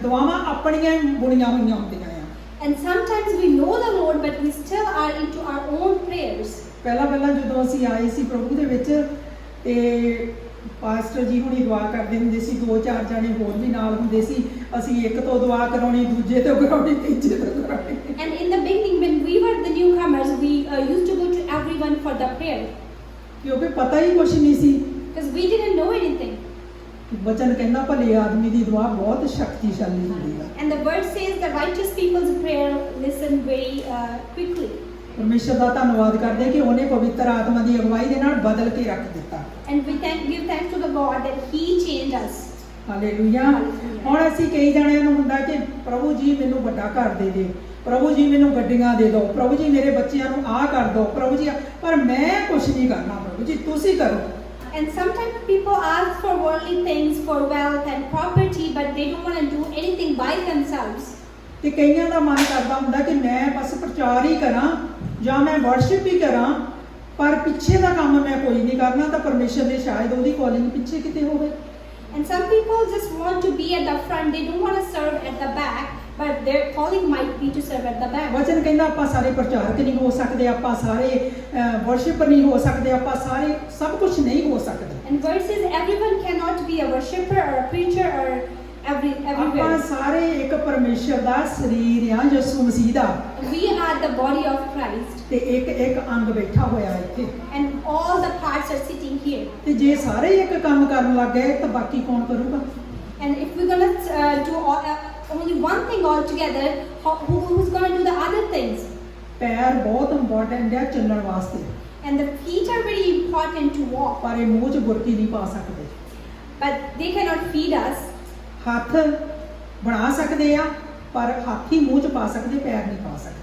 ਦੁਆਵਾਂ ਆਪਣੀਆਂ ਹੀ ਬੁਣੀਆਂ ਹੋਈਆਂ ਹੁੰਦੀਆਂ ਆ। And sometimes we know the Lord but we still are into our own prayers. ਪਹਿਲਾਂ ਜਦੋਂ ਅਸੀਂ ਆਏ ਸੀ ਪ੍ਰਭੂ ਦੇ ਵਿੱਚ ਤੇ ਪਾਸਟਰ ਜੀ ਹੁਣੀ ਦੁਆ ਕਰਦੇ ਹੁੰਦੇ ਸੀ, 2-4 ਜਣੇ ਹੋਰ ਵੀ ਨਾਲ ਹੁੰਦੇ ਸੀ। ਅਸੀਂ ਇੱਕ ਤੋਂ ਦੁਆ ਕਰਾਉਣੀ, ਦੂਜੇ ਤੋਂ ਕਰਾਉਣੀ, ਤੀਜੇ ਤੋਂ ਕਰਾਉਣੀ। And in the beginning when we were the newcomers, we used to go to everyone for the prayer. ਕਿਉਂਕਿ ਪਤਾ ਹੀ ਕੁਛ ਨਹੀਂ ਸੀ। Because we didn't know anything. ਵਚਨ ਕਹਿੰਦਾ ਭਲੇ ਆਦਮੀ ਦੀ ਦੁਆ ਬਹੁਤ ਸ਼ਕਤੀਸ਼ਾਲੀ ਹੁੰਦੀ ਹੈ। And the word says the righteous people's prayer listen very quickly. ਪਰਮੇਸ਼ਰ ਦਾ ਧੰਨਵਾਦ ਕਰਦੇ ਕਿ ਉਹਨੇ ਪਵਿੱਤਰ ਆਤਮਾ ਦੀ ਅਗਵਾਈ ਦੇ ਨਾਲ ਬਦਲ ਕੇ ਰੱਖ ਦਿੱਤਾ। And we give thanks to the God that He changed us. Hallelujah. ਹੁਣ ਅਸੀਂ ਕਈ ਜਣਿਆਂ ਨੂੰ ਹੁੰਦਾ ਕਿ ਪ੍ਰਭੂ ਜੀ ਮੈਨੂੰ ਵੱਡਾ ਘਰ ਦੇ ਦਿਓ, ਪ੍ਰਭੂ ਜੀ ਮੈਨੂੰ ਗੱਡੀਆਂ ਦੇ ਦਿਓ, ਪ੍ਰਭੂ ਜੀ ਮੇਰੇ ਬੱਚਿਆਂ ਨੂੰ ਆਹ ਕਰ ਦਿਓ, ਪ੍ਰਭੂ ਜੀ ਪਰ ਮੈਂ ਕੁਝ ਨਹੀਂ ਕਰਨਾ, ਪ੍ਰਭੂ ਜੀ ਤੁਸੀਂ ਕਰੋ। And sometimes people ask for worldly things, for wealth and property, but they don't want to do anything by themselves. ਤੇ ਕਈਆਂ ਦਾ ਮਨ ਕਰਦਾ ਹੁੰਦਾ ਕਿ ਮੈਂ ਬਸ ਪ੍ਰਚਾਰ ਹੀ ਕਰਾਂ ਜਾਂ ਮੈਂ ਵਰਸ਼ਿਪ ਹੀ ਕਰਾਂ ਪਰ ਪਿੱਛੇ ਦਾ ਕੰਮ ਮੈਂ ਕੋਈ ਨਹੀਂ ਕਰਨਾ, ਤਾਂ ਪਰਮੇਸ਼ਰ ਨੇ ਸ਼ਾਇਦ ਉਹਦੀ ਕਾਲਿੰਗ ਪਿੱਛੇ ਕਿਤੇ ਹੋਵੇ। And some people just want to be at the front, they don't want to serve at the back, but their calling might be to serve at the back. ਵਚਨ ਕਹਿੰਦਾ ਆਪਾਂ ਸਾਰੇ ਪ੍ਰਚਾਰਕ ਨਹੀਂ ਹੋ ਸਕਦੇ, ਆਪਾਂ ਸਾਰੇ ਵਰਸ਼ਿਪਰ ਨਹੀਂ ਹੋ ਸਕਦੇ, ਆਪਾਂ ਸਾਰੇ ਸਭ ਕੁਝ ਨਹੀਂ ਹੋ ਸਕਦੇ। And verse says everyone cannot be a worshipper or a preacher or ਆਪਾਂ everywhere. ਸਾਰੇ ਇੱਕ ਪਰਮੇਸ਼ਰ ਦਾ ਸਰੀਰ ਆ, ਯਿਸੂ ਮਸੀਹ ਦਾ, We are the body of Christ. ਤੇ ਇੱਕ ਅੰਗ ਬੈਠਾ ਹੋਇਆ ਇੱਥੇ। And all the parts are sitting here. ਤੇ ਜੇ ਸਾਰੇ ਇੱਕ ਕੰਮ ਕਰਨ ਲੱਗ ਗਏ ਤਾਂ ਬਾਕੀ ਕੌਣ ਕਰੂਗਾ? And if we're gonna do only one thing altogether, who's gonna do the other things? ਪੈਰ ਬਹੁਤ ਇੰਪੋਰਟੈਂਟ ਆ ਚੱਲਣ ਵਾਸਤੇ, And the feet are very important to walk, ਪਰ ਇਹ ਮੂੰਹ 'ਚ ਬੁਰਕੀ ਨਹੀਂ ਪਾ ਸਕਦੇ। but they cannot feed us. ਹੱਥ ਬਣਾ ਸਕਦੇ ਆ ਪਰ ਹੱਥ ਹੀ ਮੂੰਹ 'ਚ ਪਾ ਸਕਦੇ, ਪੈਰ ਨਹੀਂ ਪਾ ਸਕਦੇ।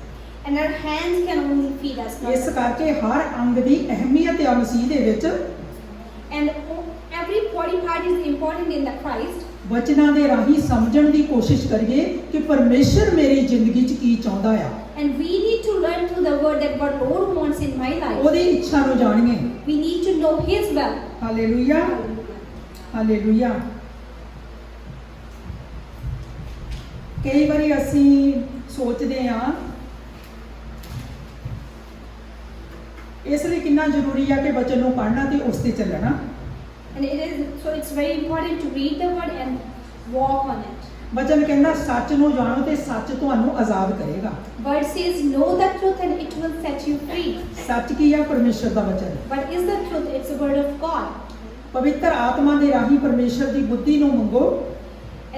And our hands can only feed us. not ਇਸ the- ਕਰਕੇ ਹਰ ਅੰਗ ਦੀ ਅਹਿਮੀਅਤ ਆ ਮਸੀਹ ਦੇ ਵਿੱਚ। And every body part is important in the Christ. ਵਚਨਾਂ ਦੇ ਰਾਹੀਂ ਸਮਝਣ ਦੀ ਕੋਸ਼ਿਸ਼ ਕਰੀਏ ਕਿ ਪਰਮੇਸ਼ਰ ਮੇਰੀ ਜ਼ਿੰਦਗੀ 'ਚ ਕੀ ਚਾਹੁੰਦਾ ਆ। And we need to learn through the word that what Lord wants in my life. ਉਹਦੀ ਇੱਛਾ ਨੂੰ ਜਾਣੀਏ। We need to know His will. Hallelujah, hallelujah. ਕਈ ਵਾਰੀ ਅਸੀਂ ਸੋਚਦੇ ਆ ਇਸ ਲਈ ਕਿੰਨਾ ਜ਼ਰੂਰੀ ਆ ਕਿ ਵਚਨ ਨੂੰ ਪੜ੍ਹਨਾ ਤੇ ਉਸ ਤੇ ਚੱਲਣਾ। And it's very important to read the word and walk on it. ਵਚਨ ਕਹਿੰਦਾ ਸੱਚ ਨੂੰ ਜਾਣੋ ਤੇ ਸੱਚ ਤੁਹਾਨੂੰ ਆਜ਼ਾਦ ਕਰੇਗਾ। Word says know the truth and it will set you free. ਸੱਚ ਕੀ ਆ? ਪਰਮੇਸ਼ਰ ਦਾ ਵਚਨ। What is the truth? It's the word of God. ਪਵਿੱਤਰ ਆਤਮਾ ਦੇ ਰਾਹੀਂ ਪਰਮੇਸ਼ਰ ਦੀ ਬੁੱਧੀ ਨੂੰ ਮੰਗੋ।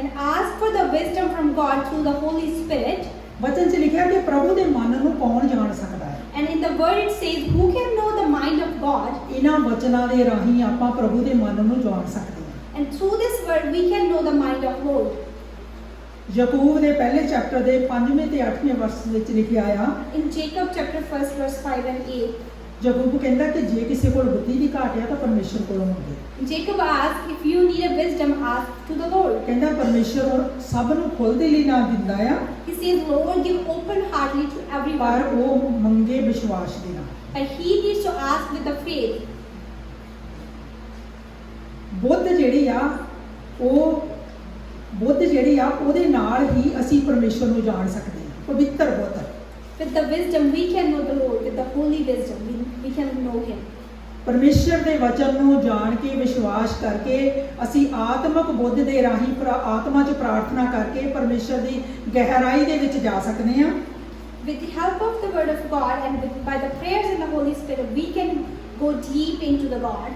And ask for the wisdom from God through the Holy Spirit. ਵਚਨ 'ਚ ਲਿਖਿਆ ਕਿ ਪ੍ਰਭੂ ਦੇ ਮਨ ਨੂੰ ਕੌਣ ਜਾਣ ਸਕਦਾ ਹੈ? And in the word it says, who can know the mind of God, ਇਹਨਾਂ ਵਚਨਾਂ ਦੇ ਰਾਹੀਂ ਆਪਾਂ ਪ੍ਰਭੂ ਦੇ ਮਨ ਨੂੰ ਜਾਣ ਸਕਦੇ ਹਾਂ। and through this word we can know the mind of Lord. Yakub ਦੇ ਪਹਿਲੇ ਚੈਪਟਰ ਦੇ 5ਵੇਂ ਤੇ 8ਵੇਂ ਵਰਸ ਵਿੱਚ ਲਿਖਿਆ ਆ, In Jacob chapter 1 verse 5 and 8, Yakub ਕਹਿੰਦਾ ਕਿ ਜੇ ਕਿਸੇ ਕੋਲ ਬੁੱਧੀ ਦੀ ਘਾਟ ਆ ਤਾਂ ਪਰਮੇਸ਼ਰ ਕੋਲੋਂ ਮੰਗੇ। Jacob asked, if you need a wisdom, ask to the Lord. ਕਹਿੰਦਾ ਪਰਮੇਸ਼ਰ ਸਭ ਨੂੰ ਖੁੱਲ੍ਹ ਲਈ ਨਾ ਦਿੰਦਾ ਆ, He says, Lord, give open heartedly to ਪਰ everyone. ਉਹ ਮੰਗੇ ਵਿਸ਼ਵਾਸ ਦੇ ਨਾਲ। But he needs to ask with the faith. ਬੁੱਧ ਜਿਹੜੀ ਆ ਉਹਦੇ ਨਾਲ ਹੀ ਅਸੀਂ ਪਰਮੇਸ਼ਰ ਨੂੰ ਜਾਣ ਸਕਦੇ ਹਾਂ। ਪਵਿੱਤਰ ਬੁੱਧ, With the wisdom we can know the Lord. With the holy wisdom we can know him. ਪਰਮੇਸ਼ਰ ਦੇ ਵਚਨ ਨੂੰ ਜਾਣ ਕੇ ਵਿਸ਼ਵਾਸ ਕਰਕੇ ਅਸੀਂ ਆਤਮਿਕ ਬੁੱਧ ਦੇ ਰਾਹੀਂ ਆਤਮਾ 'ਚ ਪ੍ਰਾਰਥਨਾ ਕਰਕੇ ਪਰਮੇਸ਼ਰ ਦੀ ਗਹਿਰਾਈ ਦੇ ਵਿੱਚ ਜਾ ਸਕਦੇ ਹਾਂ। With the help of the word of God and by the prayers in the Holy Spirit, we can go deep into the God.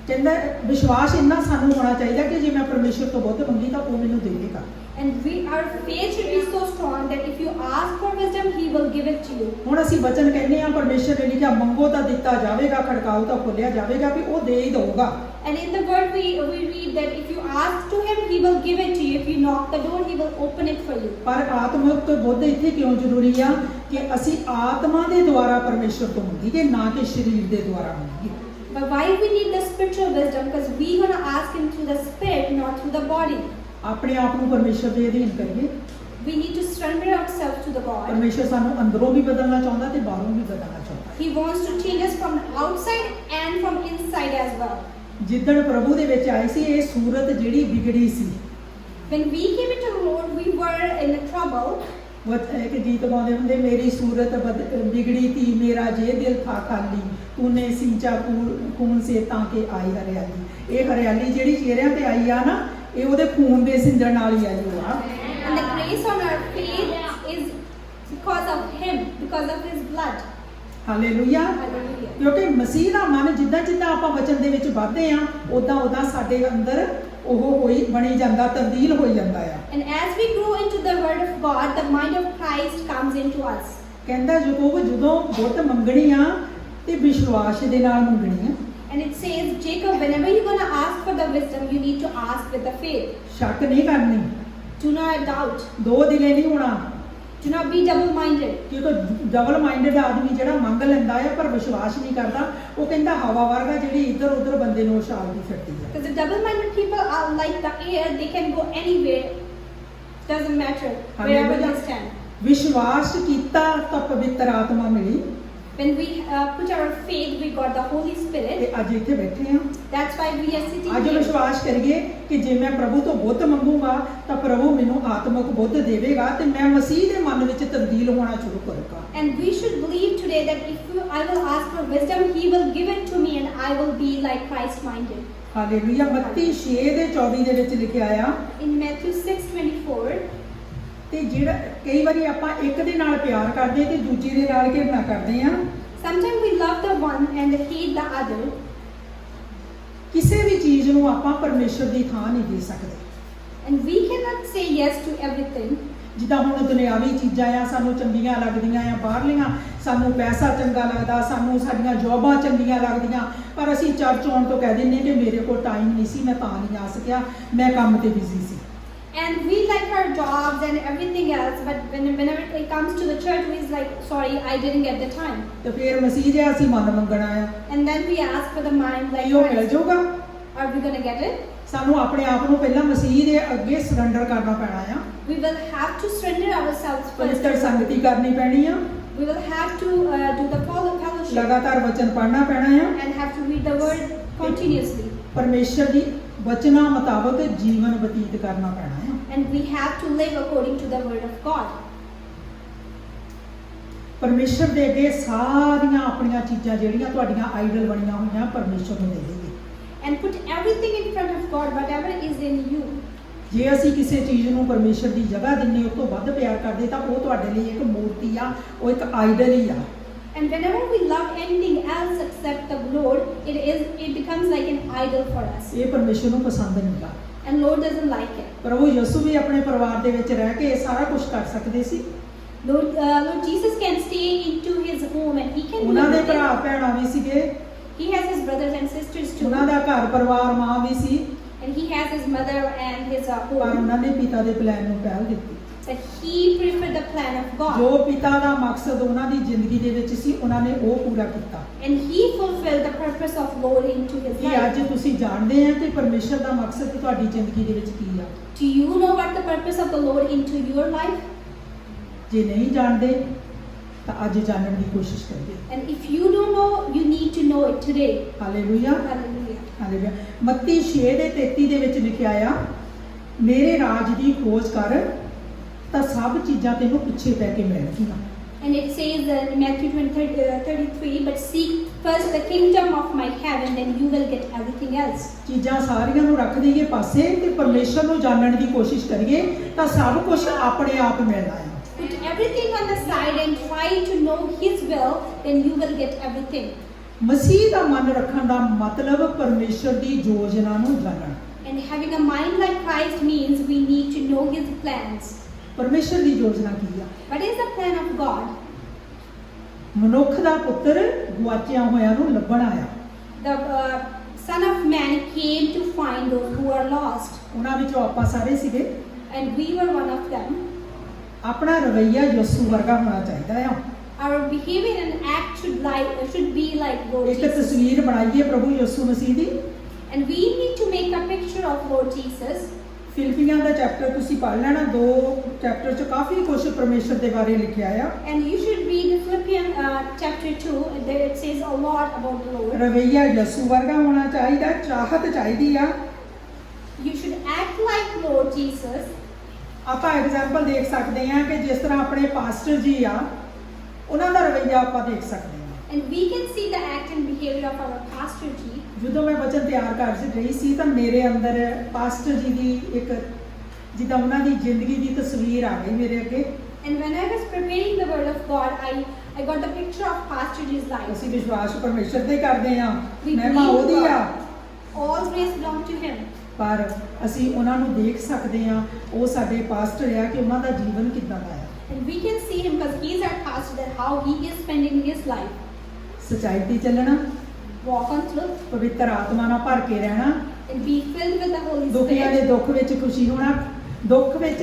ਕਹਿੰਦਾ ਵਿਸ਼ਵਾਸ ਇੰਨਾ ਸਾਨੂੰ ਹੋਣਾ ਚਾਹੀਦਾ ਕਿ ਜੇ ਮੈਂ ਪਰਮੇਸ਼ਰ ਤੋਂ ਬੁੱਧ ਮੰਗੀ ਤਾਂ ਉਹ ਮੈਨੂੰ ਦੇਵੇਗਾ। And our faith should be so strong that if you ask for wisdom, he will give it to you. ਹੁਣ ਅਸੀਂ ਵਚਨ ਕਹਿੰਦੇ ਆ, ਪਰਮੇਸ਼ਰ ਨੇ ਲਿਖਿਆ ਮੰਗੋ ਤਾਂ ਦਿੱਤਾ ਜਾਵੇਗਾ, ਖੜਕਾਓ ਤਾਂ ਖੋਲਿਆ ਜਾਵੇਗਾ, ਵੀ ਉਹ ਦੇ ਹੀ ਦਊਗਾ। And in the word we read that if you ask to him, he will give it to you. If you knock the door, he will open it for you. ਪਰ ਆਤਮਿਕ ਬੁੱਧ ਇੱਥੇ ਕਿਉਂ ਜ਼ਰੂਰੀ ਆ ਕਿ ਅਸੀਂ ਆਤਮਾ ਦੇ ਦੁਆਰਾ ਪਰਮੇਸ਼ਰ ਤੋਂ ਮੰਗੀਏ, ਨਾ ਕਿ ਸਰੀਰ ਦੇ ਦੁਆਰਾ ਮੰਗੀਏ। But why we need the spiritual wisdom? Because we're going to ask him through the spirit, not through the body. ਆਪਣੇ ਆਪ ਨੂੰ ਪਰਮੇਸ਼ਰ ਦੇ ਅਧੀਨ ਕਰੀਏ। We need to surrender ourselves to the God. ਪਰਮੇਸ਼ਰ ਸਾਨੂੰ ਅੰਦਰੋਂ ਵੀ ਬਦਲਣਾ ਚਾਹੁੰਦਾ ਤੇ ਬਾਹਰੋਂ ਵੀ ਬਦਲਣਾ ਚਾਹੁੰਦਾ। He wants to change us from outside and from inside as well. ਜਿੱਦਣ ਪ੍ਰਭੂ ਦੇ ਵਿੱਚ ਆਏ ਸੀ, ਇਹ ਸੂਰਤ ਜਿਹੜੀ ਵਿਗੜੀ ਸੀ। When we came into the Lord, we were in trouble. ਇੱਕ ਗੀਤ ਗਾਉਂਦੇ ਹੁੰਦੇ, ਮੇਰੀ ਸੂਰਤ ਵਿਗੜੀ ਥੀ, ਮੇਰਾ ਜੇ ਦਿਲ ਥਾ ਖਾਲੀ, ਤੂਨੇ ਸਿੰਚਾ ਖੂਨ ਸੇ ਤਾਂ ਕਿ ਆਈ ਹਰਿਆਲੀ। ਇਹ ਹਰਿਆਲੀ ਜਿਹੜੀ ਚਿਹਰਿਆਂ ਤੇ ਆਈ ਆ ਨਾ, ਇਹ ਉਹਦੇ ਖੂਨ ਦੇ ਸਿੰਜਣ ਨਾਲ ਹੀ ਆਈ ਹੋਆ। And the grace on our faith is because of him, because of his blood. Hallelujah. Hallelujah. ਕਿਉਂਕਿ ਮਸੀਹ ਦਾ ਮਨ ਜਿੱਦਾਂ ਆਪਾਂ ਵਚਨ ਦੇ ਵਿੱਚ ਵਧਦੇ ਆ, ਉਦਾਂ ਸਾਡੇ ਅੰਦਰ ਉਹ ਬਣੀ ਜਾਂਦਾ, ਤਬਦੀਲ ਹੋਈ ਜਾਂਦਾ ਆ। And as we grow into the word of God, the mind of Christ comes into us. ਕਹਿੰਦਾ ਜਦੋਂ ਬੁੱਧ ਮੰਗਣੀ ਆ ਤੇ ਵਿਸ਼ਵਾਸ ਦੇ ਨਾਲ ਮੰਗਣੀ ਆ। And it says, Jacob, whenever you're going to ask for the wisdom, you need to ask with the faith. ਸ਼ੱਕ ਨਹੀਂ ਕਰਨੀ, Do not doubt. ਦੋ ਦਿਲੇ ਨਹੀਂ ਹੋਣਾ। Do not be double-minded. ਕਿਉਂਕਿ ਡਬਲ ਮਾਈਂਡਡ ਆਦਮੀ ਜਿਹੜਾ ਮੰਗ ਲੈਂਦਾ ਹੈ ਪਰ ਵਿਸ਼ਵਾਸ ਨਹੀਂ ਕਰਦਾ, ਉਹ ਕਹਿੰਦਾ ਹਵਾ ਵਰਗਾ ਜਿਹੜੀ ਇੱਧਰ ਉੱਧਰ ਬੰਦੇ ਨੂੰ ਉਛਾਲਦੀ ਫਿਰਦੀ ਹੈ। Because the double-minded people are like the air; they can go anywhere. Doesn't matter wherever they stand. ਵਿਸ਼ਵਾਸ ਕੀਤਾ ਤਾਂ ਪਵਿੱਤਰ ਆਤਮਾ ਮਿਲੀ। When we put our faith, we got the Holy Spirit. ਤੇ ਅੱਜ ਇੱਥੇ ਬੈਠੇ ਹਾਂ। That's why we are sitting ਅੱਜ here. ਵਿਸ਼ਵਾਸ ਕਰੀਏ ਕਿ ਜੇ ਮੈਂ ਪ੍ਰਭੂ ਤੋਂ ਬੁੱਧ ਮੰਗੂਗਾ ਤਾਂ ਪ੍ਰਭੂ ਮੈਨੂੰ ਆਤਮਿਕ ਬੁੱਧ ਦੇਵੇਗਾ ਤੇ ਮੈਂ ਮਸੀਹ ਦੇ ਮਨ ਵਿੱਚ ਤਬਦੀਲ ਹੋਣਾ ਸ਼ੁਰੂ ਕਰੂੰਗਾ। And we should believe today that if I will ask for wisdom, He will give it to me, and I will be like Christ-minded. Hallelujah. ਮੱਤੀ 6:24 ਦੇ ਵਿੱਚ ਲਿਖਿਆ ਆ। In Matthew 6:24. ਤੇ ਜਿਹੜਾ ਕਈ ਵਾਰੀ ਆਪਾਂ ਇੱਕ ਦੇ ਨਾਲ ਪਿਆਰ ਕਰਦੇ ਤੇ ਦੂਜੇ ਦੇ ਨਾਲ ਘਿਰਣਾ ਕਰਦੇ ਆ। Sometimes we love the one and hate the other. ਕਿਸੇ ਵੀ ਚੀਜ਼ ਨੂੰ ਆਪਾਂ ਪਰਮੇਸ਼ਰ ਦੀ ਥਾਂ ਨਹੀਂ ਦੇ ਸਕਦੇ। And we cannot say yes to everything. ਜਿੱਦਾਂ ਹੁਣ ਦੁਨਿਆਵੀ ਚੀਜ਼ਾਂ ਆ, ਸਾਨੂੰ ਚੰਗੀਆਂ ਲੱਗਦੀਆਂ ਆ, ਬਾਹਰਲੀਆਂ ਸਾਨੂੰ ਪੈਸਾ ਚੰਗਾ ਲੱਗਦਾ, ਸਾਨੂੰ ਸਾਡੀਆਂ ਜੌਬਾਂ ਚੰਗੀਆਂ ਲੱਗਦੀਆਂ, ਪਰ ਅਸੀਂ ਚਰਚ ਆਉਣ ਤੋਂ ਕਹਿ ਦਿੰਦੇ ਕਿ ਮੇਰੇ ਕੋਲ ਟਾਈਮ ਨਹੀਂ ਸੀ, ਮੈਂ ਤਾਂ ਨਹੀਂ ਆ ਸਕਿਆ, ਮੈਂ ਕੰਮ ਤੇ busy C. And we like our jobs and everything else, but whenever it comes to the church, we're like, sorry, I didn't get the time. ਤੇ ਫਿਰ ਮਸੀਹ ਜੇ ਅਸੀਂ ਮਨ ਮੰਗਣਾ ਆ, And then we ask for the mind like ਕੀ ਉਹ ਮਿਲ Christ. ਜਾਊਗਾ? Are we going to get it? ਸਾਨੂੰ ਆਪਣੇ ਆਪ ਨੂੰ ਪਹਿਲਾਂ ਮਸੀਹ ਦੇ ਅੱਗੇ ਸਰੈਂਡਰ ਕਰਨਾ ਪੈਣਾ ਆ। We will have to surrender ourselves first. ਪਵਿੱਤਰ ਸੰਗਤੀ ਕਰਨੀ ਪੈਣੀ ਆ, We will have to do the fellowship ਲਗਾਤਾਰ ਵਚਨ ਪੜ੍ਹਨਾ ਪੈਣਾ ਆ, and have to read the word continuously. ਪਰਮੇਸ਼ਰ ਦੀ ਵਚਨਾਂ ਮੁਤਾਬਕ ਜੀਵਨ ਬਤੀਤ ਕਰਨਾ ਪੈਣਾ ਆ। And we have to live according to the word of God. ਪਰਮੇਸ਼ਰ ਦੇ ਅੱਗੇ ਸਾਰੀਆਂ ਆਪਣੀਆਂ ਚੀਜ਼ਾਂ ਜਿਹੜੀਆਂ ਤੁਹਾਡੀਆਂ ਆਈਡਲ ਬਣੀਆਂ ਹੋਈਆਂ ਪਰਮੇਸ਼ਰ ਨੂੰ ਦੇ ਦੇਈਏ। And put everything in front of God, whatever is in you. ਜੇ ਅਸੀਂ ਕਿਸੇ ਚੀਜ਼ ਨੂੰ ਪਰਮੇਸ਼ਰ ਦੀ ਜਗ੍ਹਾ ਦਿੰਨੇ, ਉਸ ਤੋਂ ਵੱਧ ਪਿਆਰ ਕਰਦੇ ਤਾਂ ਉਹ ਤੁਹਾਡੇ ਲਈ ਇੱਕ ਮੂਰਤੀ ਆ, ਉਹ ਇੱਕ ਆਈਡਲ ਹੀ ਆ। And whenever we love anything else except the Lord, it becomes like an idol for us. ਇਹ ਪਰਮੇਸ਼ਰ ਨੂੰ ਪਸੰਦ ਨਹੀਂ ਆ। And Lord doesn't like it. ਪ੍ਰਭੂ ਯਿਸੂ ਵੀ ਆਪਣੇ ਪਰਿਵਾਰ ਦੇ ਵਿੱਚ ਰਹਿ ਕੇ ਇਹ ਸਾਰਾ ਕੁਝ ਕਰ ਸਕਦੇ ਸੀ। Lord Jesus can stay into his home and he can be ਉਹਨਾਂ ਦੇ with ਭਰਾ them. ਭੈਣਾਂ ਵੀ ਸੀਗੇ, He has his brothers and sisters too. ਉਹਨਾਂ ਦਾ ਘਰ ਪਰਿਵਾਰ ਮਾਂ ਵੀ ਸੀ, And he has his mother and his ਪਰ home. ਉਹਨਾਂ ਨੇ ਪਿਤਾ ਦੇ ਪਲਾਨ ਨੂੰ ਪਹਿਲ ਦਿੱਤੀ। But he preferred the plan of God. ਜੋ ਪਿਤਾ ਦਾ ਮਕਸਦ ਉਹਨਾਂ ਦੀ ਜ਼ਿੰਦਗੀ ਦੇ ਵਿੱਚ ਸੀ, ਉਹਨਾਂ ਨੇ ਉਹ ਪੂਰਾ ਕੀਤਾ। And he fulfilled the purpose of Lord into his ਕਿ life. ਅੱਜ ਤੁਸੀਂ ਜਾਣਦੇ ਆ ਕਿ ਪਰਮੇਸ਼ਰ ਦਾ ਮਕਸਦ ਤੁਹਾਡੀ ਜ਼ਿੰਦਗੀ ਦੇ ਵਿੱਚ ਕੀ ਆ। Do you know what the purpose of the Lord into your life? ਜੇ ਨਹੀਂ ਜਾਣਦੇ ਤਾਂ ਅੱਜ ਜਾਣਨ ਦੀ ਕੋਸ਼ਿਸ਼ ਕਰੀਏ। And if you don't know, you need to know it today. Hallelujah, Hallelujah. Hallelujah. ਮੱਤੀ 6:33 ਦੇ ਵਿੱਚ ਲਿਖਿਆ ਆ, ਮੇਰੇ ਰਾਜ ਦੀ ਖੋਜ ਕਰ ਤਾਂ ਸਭ ਚੀਜ਼ਾਂ ਤੈਨੂੰ ਪਿੱਛੇ ਪੈ ਕੇ ਮਿਲਣਗੀਆਂ। And it says in Matthew 33, but seek first the kingdom of my heaven, then you will get everything else. ਚੀਜ਼ਾਂ ਸਾਰੀਆਂ ਨੂੰ ਰੱਖ ਦਈਏ ਪਾਸੇ ਤੇ ਪਰਮੇਸ਼ਰ ਨੂੰ ਜਾਣਨ ਦੀ ਕੋਸ਼ਿਸ਼ ਕਰੀਏ ਤਾਂ ਸਭ ਕੁਝ ਆਪਣੇ ਆਪ ਮਿਲਣਾ ਹੈ। Put everything on the side and try to know his will, then you will get everything. ਮਸੀਹ ਦਾ ਮਨ ਰੱਖਣ ਦਾ ਮਤਲਬ ਪਰਮੇਸ਼ਰ ਦੀ ਯੋਜਨਾ ਨੂੰ ਜਾਣਨਾ। And having a mind like Christ means we need to know his plans. ਪਰਮੇਸ਼ਰ ਦੀ ਯੋਜਨਾ ਕੀ ਆ? What is the plan of God? ਮਨੁੱਖ ਦਾ ਪੁੱਤਰ ਗੁਆਚਿਆ ਹੋਇਆਂ ਨੂੰ ਲੱਭਣ ਆਇਆ। The Son of Man came to find those who are lost, ਉਹਨਾਂ ਵਿੱਚੋਂ ਆਪਾਂ ਸਾਰੇ ਸੀਗੇ। and we were one of them. ਆਪਣਾ ਰਵੱਈਆ ਯਿਸੂ ਵਰਗਾ ਹੋਣਾ ਚਾਹੀਦਾ ਆ। Our behavior and act should be like Lord ਇੱਕ Jesus. ਤਸਵੀਰ ਬਣਾਈਏ ਪ੍ਰਭੂ ਯਿਸੂ ਮਸੀਹ ਦੀ। And we need to make a picture of Lord Jesus. ਫਿਲਿਪੀਆਂ ਦਾ ਚੈਪਟਰ ਤੁਸੀਂ ਪੜ੍ਹ ਲੈਣਾ, 2 ਚੈਪਟਰ 'ਚ ਕਾਫੀ ਕੁਝ ਪਰਮੇਸ਼ਰ ਦੇ ਬਾਰੇ ਲਿਖਿਆ ਆ। And you should read the Philippians chapter 2. There it says a lot about the Lord. ਰਵੱਈਆ ਯਿਸੂ ਵਰਗਾ ਹੋਣਾ ਚਾਹੀਦਾ, ਚਾਹਤ ਚਾਹੀਦੀ ਆ। You should act like Lord Jesus. ਆਪਾਂ ਐਗਜ਼ਾਮਪਲ ਦੇਖ ਸਕਦੇ ਹਾਂ ਕਿ ਜਿਸ ਤਰ੍ਹਾਂ ਆਪਣੇ ਪਾਸਟਰ ਜੀ ਆ, ਉਹਨਾਂ ਦਾ ਰਵੱਈਆ ਆਪਾਂ ਦੇਖ ਸਕਦੇ ਹਾਂ। And we can see the act and behavior of our pastor G. ਜਦੋਂ ਮੈਂ ਵਚਨ ਤਿਆਰ ਕਰ ਰਹੀ ਸੀ ਤਾਂ ਮੇਰੇ ਅੰਦਰ ਪਾਸਟਰ ਜੀ ਦੀ ਇੱਕ ਜਿੱਦਾਂ ਉਹਨਾਂ ਦੀ ਜ਼ਿੰਦਗੀ ਦੀ ਤਸਵੀਰ ਆ ਗਈ ਮੇਰੇ ਅੱਗੇ। And when I was preparing the word of God, I got the picture of Pastor G's life. ਅਸੀਂ ਵਿਸ਼ਵਾਸ ਪਰਮੇਸ਼ਰ ਤੇ ਕਰਦੇ ਹਾਂ, We ਮਹਿਮਾ believe ਉਹਦੀ ਆ, God. All grace belong to him. ਪਰ ਅਸੀਂ ਉਹਨਾਂ ਨੂੰ ਦੇਖ ਸਕਦੇ ਹਾਂ, ਉਹ ਸਾਡੇ ਪਾਸਟਰ ਆ ਕਿ ਉਹਨਾਂ ਦਾ ਜੀਵਨ ਕਿੱਦਾਂ ਦਾ ਆ। And we can see him because he is our pastor, that how he is spending his life. ਸੱਚਾਈ ਤੇ ਚੱਲਣਾ, Walk on truth ਪਵਿੱਤਰ ਆਤਮਾ ਨਾਲ ਭਰ ਕੇ ਰਹਿਣਾ, and be filled with the Holy ਦੁਖੀਆਂ ਦੇ Spirit. ਦੁੱਖ ਵਿੱਚ ਖੁਸ਼ੀ ਹੋਣਾ, ਦੁੱਖ ਵਿੱਚ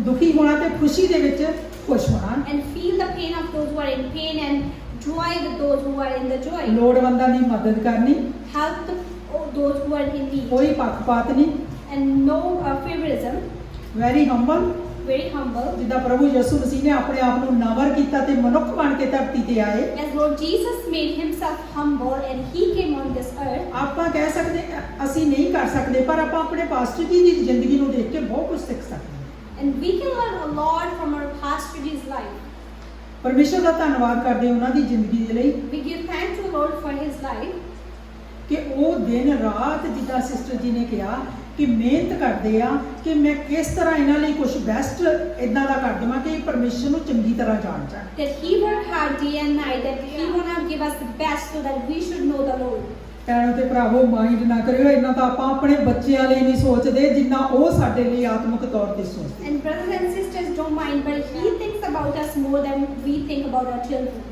ਦੁਖੀ ਹੋਣਾ ਤੇ ਖੁਸ਼ੀ ਦੇ ਵਿੱਚ ਖੁਸ਼ ਹੋਣਾ, And feel the pain of those who are in pain and joy with those who are in the joy. ਲੋੜਵੰਦਾਂ ਦੀ ਮਦਦ ਕਰਨੀ, Help those who are in need. ਕੋਈ ਪੱਖਪਾਤ ਨਹੀਂ, And no favoritism. Very humble, Very humble. ਜਿੱਦਾਂ ਪ੍ਰਭੂ ਯਿਸੂ ਮਸੀਹ ਨੇ ਆਪਣੇ ਆਪ ਨੂੰ ਨਵਰ ਕੀਤਾ ਤੇ ਮਨੁੱਖ ਬਣ ਕੇ ਧਰਤੀ ਤੇ ਆਏ। As Lord Jesus made himself humble and he came on this earth. ਆਪਾਂ ਕਹਿ ਸਕਦੇ ਅਸੀਂ ਨਹੀਂ ਕਰ ਸਕਦੇ, ਪਰ ਆਪਾਂ ਆਪਣੇ ਪਾਸਟਰ ਜੀ ਦੀ ਜ਼ਿੰਦਗੀ ਨੂੰ ਦੇਖ ਕੇ ਬਹੁਤ ਕੁਝ ਸਿੱਖ ਸਕਦੇ ਹਾਂ। And we can learn a lot from our pastor G's life. ਪਰਮੇਸ਼ਰ ਦਾ ਧੰਨਵਾਦ ਕਰਦੇ ਉਹਨਾਂ ਦੀ ਜ਼ਿੰਦਗੀ ਦੇ ਲਈ We give thanks to the Lord for his life. ਕਿ ਉਹ ਦਿਨ ਰਾਤ ਜਿੱਦਾਂ ਸਿਸਟਰ ਜੀ ਨੇ ਕਿਹਾ ਕਿ ਮਿਹਨਤ ਕਰਦੇ ਆ ਕਿ ਮੈਂ ਕਿਸ ਤਰ੍ਹਾਂ ਇਹਨਾਂ ਲਈ ਕੁਝ ਬੈਸਟ ਇਦਾਂ ਦਾ ਕਰ ਦੇਵਾਂ ਕਿ ਇਹ ਪਰਮੇਸ਼ਰ ਨੂੰ ਚੰਗੀ ਤਰ੍ਹਾਂ ਜਾਣ ਜਾਣ। That he worked hard day and night, that he wanna give us the best so that we should know the Lord. ਭੈਣੋ ਤੇ ਭਰਾਵੋ, ਮਾਈਂਡ ਨਾ ਕਰਿਓ, ਇੰਨਾ ਤਾਂ ਆਪਾਂ ਆਪਣੇ ਬੱਚਿਆਂ ਲਈ ਨਹੀਂ ਸੋਚਦੇ ਜਿੰਨਾ ਉਹ ਸਾਡੇ ਲਈ ਆਤਮਿਕ ਤੌਰ ਤੇ ਸੋਚਦੇ। And brothers and sisters don't mind, but he thinks about us more than we think about our children.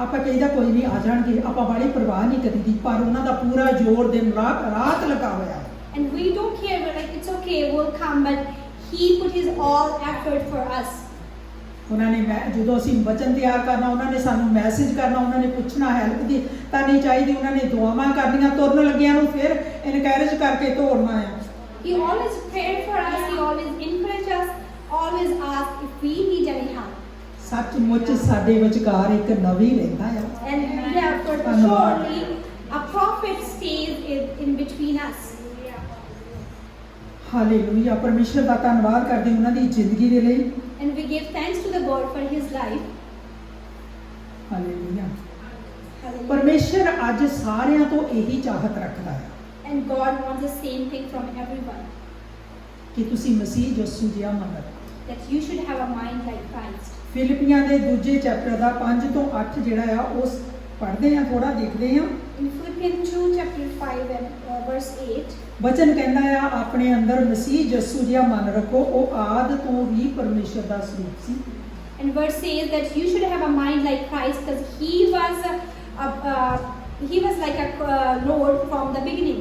ਆਪਾਂ ਕਹੀਦਾ ਕੋਈ ਨਹੀਂ ਆ ਜਾਣਗੇ, ਆਪਾਂ ਬੜੀ ਪਰਵਾਹ ਨਹੀਂ ਕਰੀਦੀ, ਪਰ ਉਹਨਾਂ ਦਾ ਪੂਰਾ ਜ਼ੋਰ ਦਿਨ ਰਾਤ ਲੱਗਾ ਹੋਇਆ। And we don't care, we're like, it's okay, we'll come, but he put his all effort for us. ਉਹਨਾਂ ਨੇ ਜਦੋਂ ਅਸੀਂ ਵਚਨ ਤਿਆਰ ਕਰਨਾ, ਉਹਨਾਂ ਨੇ ਸਾਨੂੰ ਮੈਸੇਜ ਕਰਨਾ, ਉਹਨਾਂ ਨੇ ਪੁੱਛਣਾ ਹੈਲਪ ਦੀ ਤਾਂ ਨਹੀਂ ਚਾਹੀਦੀ, ਉਹਨਾਂ ਨੇ ਦੁਆਵਾਂ ਕਰਨੀਆਂ, ਤੁਰਨ ਲੱਗਿਆਂ ਨੂੰ ਫਿਰ ਇਨਕਰੇਜ ਕਰਕੇ ਤੋਰਨਾ ਆ। He always prayed for us, he always encouraged us, always asked if we need any help. ਸੱਚਮੁੱਚ ਸਾਡੇ ਵਿਚਕਾਰ ਇੱਕ ਨਵੀਂ ਰਹਿੰਦਾ ਆ। And therefore, ਧੰਨਵਾਦ। surely a prophet stays in between us. Hallelujah, ਪਰਮੇਸ਼ਰ ਦਾ ਧੰਨਵਾਦ ਕਰਦੇ ਉਹਨਾਂ ਦੀ ਜ਼ਿੰਦਗੀ ਦੇ ਲਈ। And we give thanks to the God for his life. Hallelujah. Hallelujah. ਪਰਮੇਸ਼ਰ ਅੱਜ ਸਾਰਿਆਂ ਤੋਂ ਇਹੀ ਚਾਹਤ ਰੱਖਦਾ ਹੈ And God wants the same thing from everyone. ਕਿ ਤੁਸੀਂ ਮਸੀਹ ਯਿਸੂ ਜਿਹਾ ਮੰਨੋ। That you should have a mind like Christ. ਫਿਲਿਪੀਆਂ ਦੇ 2 ਚੈਪਟਰ ਦਾ 5 ਤੋਂ 8 ਜਿਹੜਾ ਆ ਉਸ ਪੜ੍ਹਦੇ ਆ, ਥੋੜਾ ਦੇਖਦੇ ਆ। In Philippians 2 chapter 5 and verse 8. ਵਚਨ ਕਹਿੰਦਾ ਆ, ਆਪਣੇ ਅੰਦਰ ਮਸੀਹ ਯਿਸੂ ਜਿਹਾ ਮਨ ਰੱਖੋ, ਉਹ ਆਦ ਤੋਂ ਵੀ ਪਰਮੇਸ਼ਰ ਦਾ ਸਰੂਪ ਸੀ। And verse says that you should have a mind like Christ, because he was like a Lord from the beginning.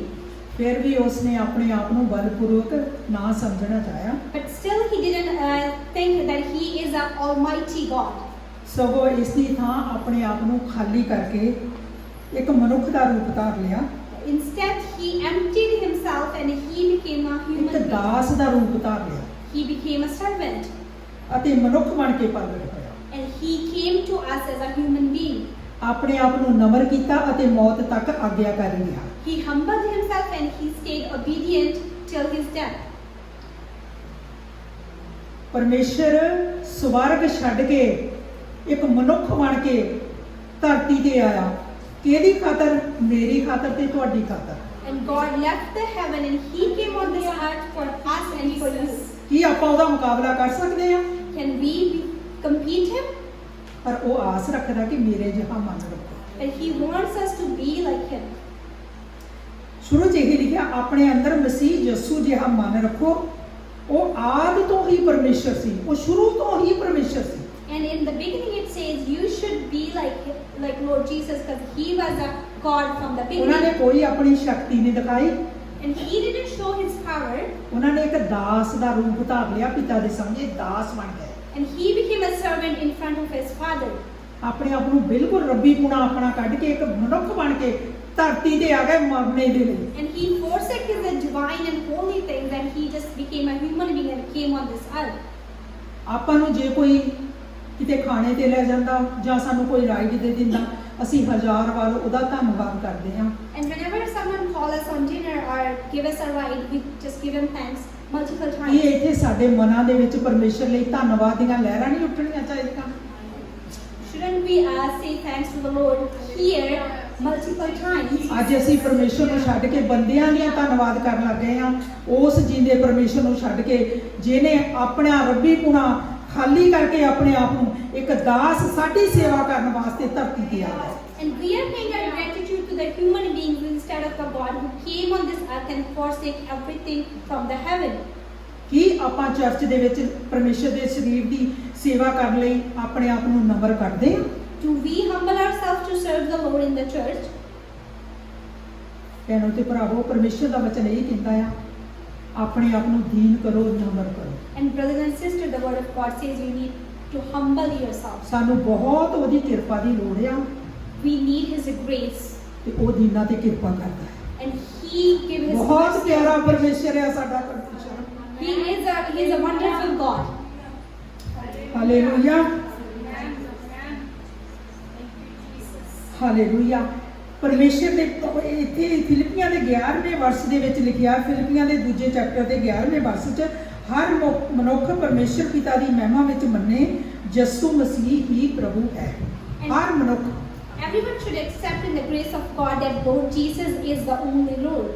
ਫਿਰ ਵੀ ਉਸਨੇ ਆਪਣੇ ਆਪ ਨੂੰ ਬਲਪੂਰਵਕ ਨਾ ਸਮਝਣਾ ਚਾਹਿਆ, But still he didn't think that he is an almighty God. ਸਗੋਂ ਇਸ ਦੀ ਥਾਂ ਆਪਣੇ ਆਪ ਨੂੰ ਖਾਲੀ ਕਰਕੇ ਇੱਕ ਮਨੁੱਖ ਦਾ ਰੂਪ ਧਾਰ ਲਿਆ, Instead, he emptied himself and he became a human ਇੱਕ being. ਦਾਸ ਦਾ ਰੂਪ ਧਾਰ ਲਿਆ He became a servant. ਅਤੇ ਮਨੁੱਖ ਬਣ ਕੇ ਪ੍ਰਗਟ ਹੋਇਆ। And he came to us as a human being. ਆਪਣੇ ਆਪ ਨੂੰ ਨਮਰ ਕੀਤਾ ਅਤੇ ਮੌਤ ਤੱਕ ਆਗਿਆਕਾਰੀ ਰਿਹਾ। He humbled himself and he stayed obedient till his death. ਪਰਮੇਸ਼ਰ ਸਵਰਗ ਛੱਡ ਕੇ ਇੱਕ ਮਨੁੱਖ ਬਣ ਕੇ ਧਰਤੀ ਤੇ ਆਇਆ, ਕਿਹਦੀ ਖਾਤਰ? ਮੇਰੀ ਖਾਤਰ ਤੇ ਤੁਹਾਡੀ ਖਾਤਰ। And God left the heaven and he came on this earth for us and for you. ਕੀ ਆਪਾਂ ਉਹਦਾ ਮੁਕਾਬਲਾ ਕਰ ਸਕਦੇ ਹਾਂ? Can we compete him? ਪਰ ਉਹ ਆਸ ਰੱਖਦਾ ਕਿ ਮੇਰੇ ਜਿਹਾ ਮਨ ਰੱਖੋ। But he wants us to be like him. ਸ਼ੁਰੂ 'ਚ ਇਹ ਲਿਖਿਆ, ਆਪਣੇ ਅੰਦਰ ਮਸੀਹ ਯਿਸੂ ਜਿਹਾ ਮਨ ਰੱਖੋ। ਉਹ ਆਦਿ ਤੋਂ ਹੀ ਪਰਮੇਸ਼ਰ ਸੀ, ਉਹ ਸ਼ੁਰੂ ਤੋਂ ਹੀ ਪਰਮੇਸ਼ਰ ਸੀ। And in the beginning it says you should be like Lord Jesus, because he was a God from the ਉਹਨਾਂ ਨੇ beginning. ਕੋਈ ਆਪਣੀ ਸ਼ਕਤੀ ਨਹੀਂ ਦਿਖਾਈ, And he didn't show his power. ਉਹਨਾਂ ਨੇ ਇੱਕ ਦਾਸ ਦਾ ਰੂਪ ਧਾਰ ਲਿਆ, ਪਿਤਾ ਦੇ ਸਾਹਮਣੇ ਦਾਸ ਬਣ ਗਏ। And he became a servant in front of his father. ਆਪਣੇ ਆਪ ਨੂੰ ਬਿਲਕੁਲ ਰੱਬੀ ਪੁਣਾ ਆਪਣਾ ਕੱਢ ਕੇ ਇੱਕ ਮਨੁੱਖ ਬਣ ਕੇ ਧਰਤੀ ਤੇ ਆ ਗਏ ਮਰਨੇ ਦੇ ਲਈ। And he forsook his divine and holy things and he just became a human being and came on this earth. ਆਪਾਂ ਨੂੰ ਜੇ ਕੋਈ ਕਿਤੇ ਖਾਣੇ ਤੇ ਲੈ ਜਾਂਦਾ ਜਾਂ ਸਾਨੂੰ ਕੋਈ ਰਾਈਡ ਦੇ ਦਿੰਦਾ, ਅਸੀਂ 1000 ਵਾਰ ਉਹਦਾ ਧੰਨਵਾਦ ਕਰਦੇ ਹਾਂ। And whenever someone calls us on dinner or give us a ride, we just give him thanks multiple ਇਹ times. ਇੱਥੇ ਸਾਡੇ ਮਨਾਂ ਦੇ ਵਿੱਚ ਪਰਮੇਸ਼ਰ ਲਈ ਧੰਨਵਾਦ ਦੀਆਂ ਲਹਿਰਾਂ ਨਹੀਂ ਉੱਠਣੀਆਂ ਚਾਹੀਦੀਆਂ? Shouldn't we say thanks to the Lord here multiple times? ਅੱਜ ਅਸੀਂ ਪਰਮੇਸ਼ਰ ਨੂੰ ਛੱਡ ਕੇ ਬੰਦਿਆਂ ਦੀਆਂ ਧੰਨਵਾਦ ਕਰਨ ਲੱਗ ਗਏ ਹਾਂ, ਉਸ ਜੀਂਦੇ ਪਰਮੇਸ਼ਰ ਨੂੰ ਛੱਡ ਕੇ ਜਿਹਨੇ ਆਪਣਾ ਰੱਬੀ ਪੁਣਾ ਖਾਲੀ ਕਰਕੇ ਆਪਣੇ ਆਪ ਨੂੰ ਇੱਕ ਦਾਸ ਸਾਡੀ ਸੇਵਾ ਕਰਨ ਵਾਸਤੇ ਧਰਤੀ ਤੇ ਆ ਗਿਆ। And we are paying our gratitude to the human beings instead of the God who came on this earth and forsake everything from the heaven. ਕੀ ਆਪਾਂ ਚਰਚ ਦੇ ਵਿੱਚ ਪਰਮੇਸ਼ਰ ਦੇ ਸਰੀਰ ਦੀ ਸੇਵਾ ਕਰਨ ਲਈ ਆਪਣੇ ਆਪ ਨੂੰ ਨਮਰ ਕਰਦੇ ਹਾਂ? Do we humble ourselves to serve the Lord in the church? ਭੈਣੋ ਤੇ ਭਰਾਵੋ, ਪਰਮੇਸ਼ਰ ਦਾ ਵਚਨ ਇਹ ਕਹਿੰਦਾ ਆ, ਆਪਣੇ ਆਪ ਨੂੰ ਦੀਨ ਕਰੋ, ਨਮਰ ਕਰੋ। And brothers and sisters, the word of God says you need to humble yourselves. ਸਾਨੂੰ ਬਹੁਤ ਉਹਦੀ ਕਿਰਪਾ ਦੀ ਲੋੜ ਆ We need His grace. ਤੇ ਉਹ ਦੀਨਾਂ ਤੇ ਕਿਰਪਾ ਕਰਦਾ ਹੈ। And He gives His ਬਹੁਤ mercy. ਪਿਆਰਾ ਪਰਮੇਸ਼ਰ ਆ ਸਾਡਾ ਪਰਮੇਸ਼ਰ। He is a wonderful God. Hallelujah, hallelujah. ਪਰਮੇਸ਼ਰ ਦੇ ਇੱਥੇ ਫਿਲਿੱਪੀਆਂ ਦੇ 11ਵੇਂ ਵਰਸ ਦੇ ਵਿੱਚ ਲਿਖਿਆ, ਫਿਲਿੱਪੀਆਂ ਦੇ ਦੂਜੇ ਚੈਪਟਰ ਦੇ 11ਵੇਂ ਵਰਸ 'ਚ, ਹਰ ਮਨੁੱਖ ਪਰਮੇਸ਼ਰ ਪਿਤਾ ਦੀ ਮਹਿਮਾ ਵਿੱਚ ਮੰਨੇ ਯਿਸੂ ਮਸੀਹ ਹੀ ਪ੍ਰਭੂ ਹੈ। ਹਰ ਮਨੁੱਖ। Everyone should accept in the grace of God that Lord Jesus is the only Lord.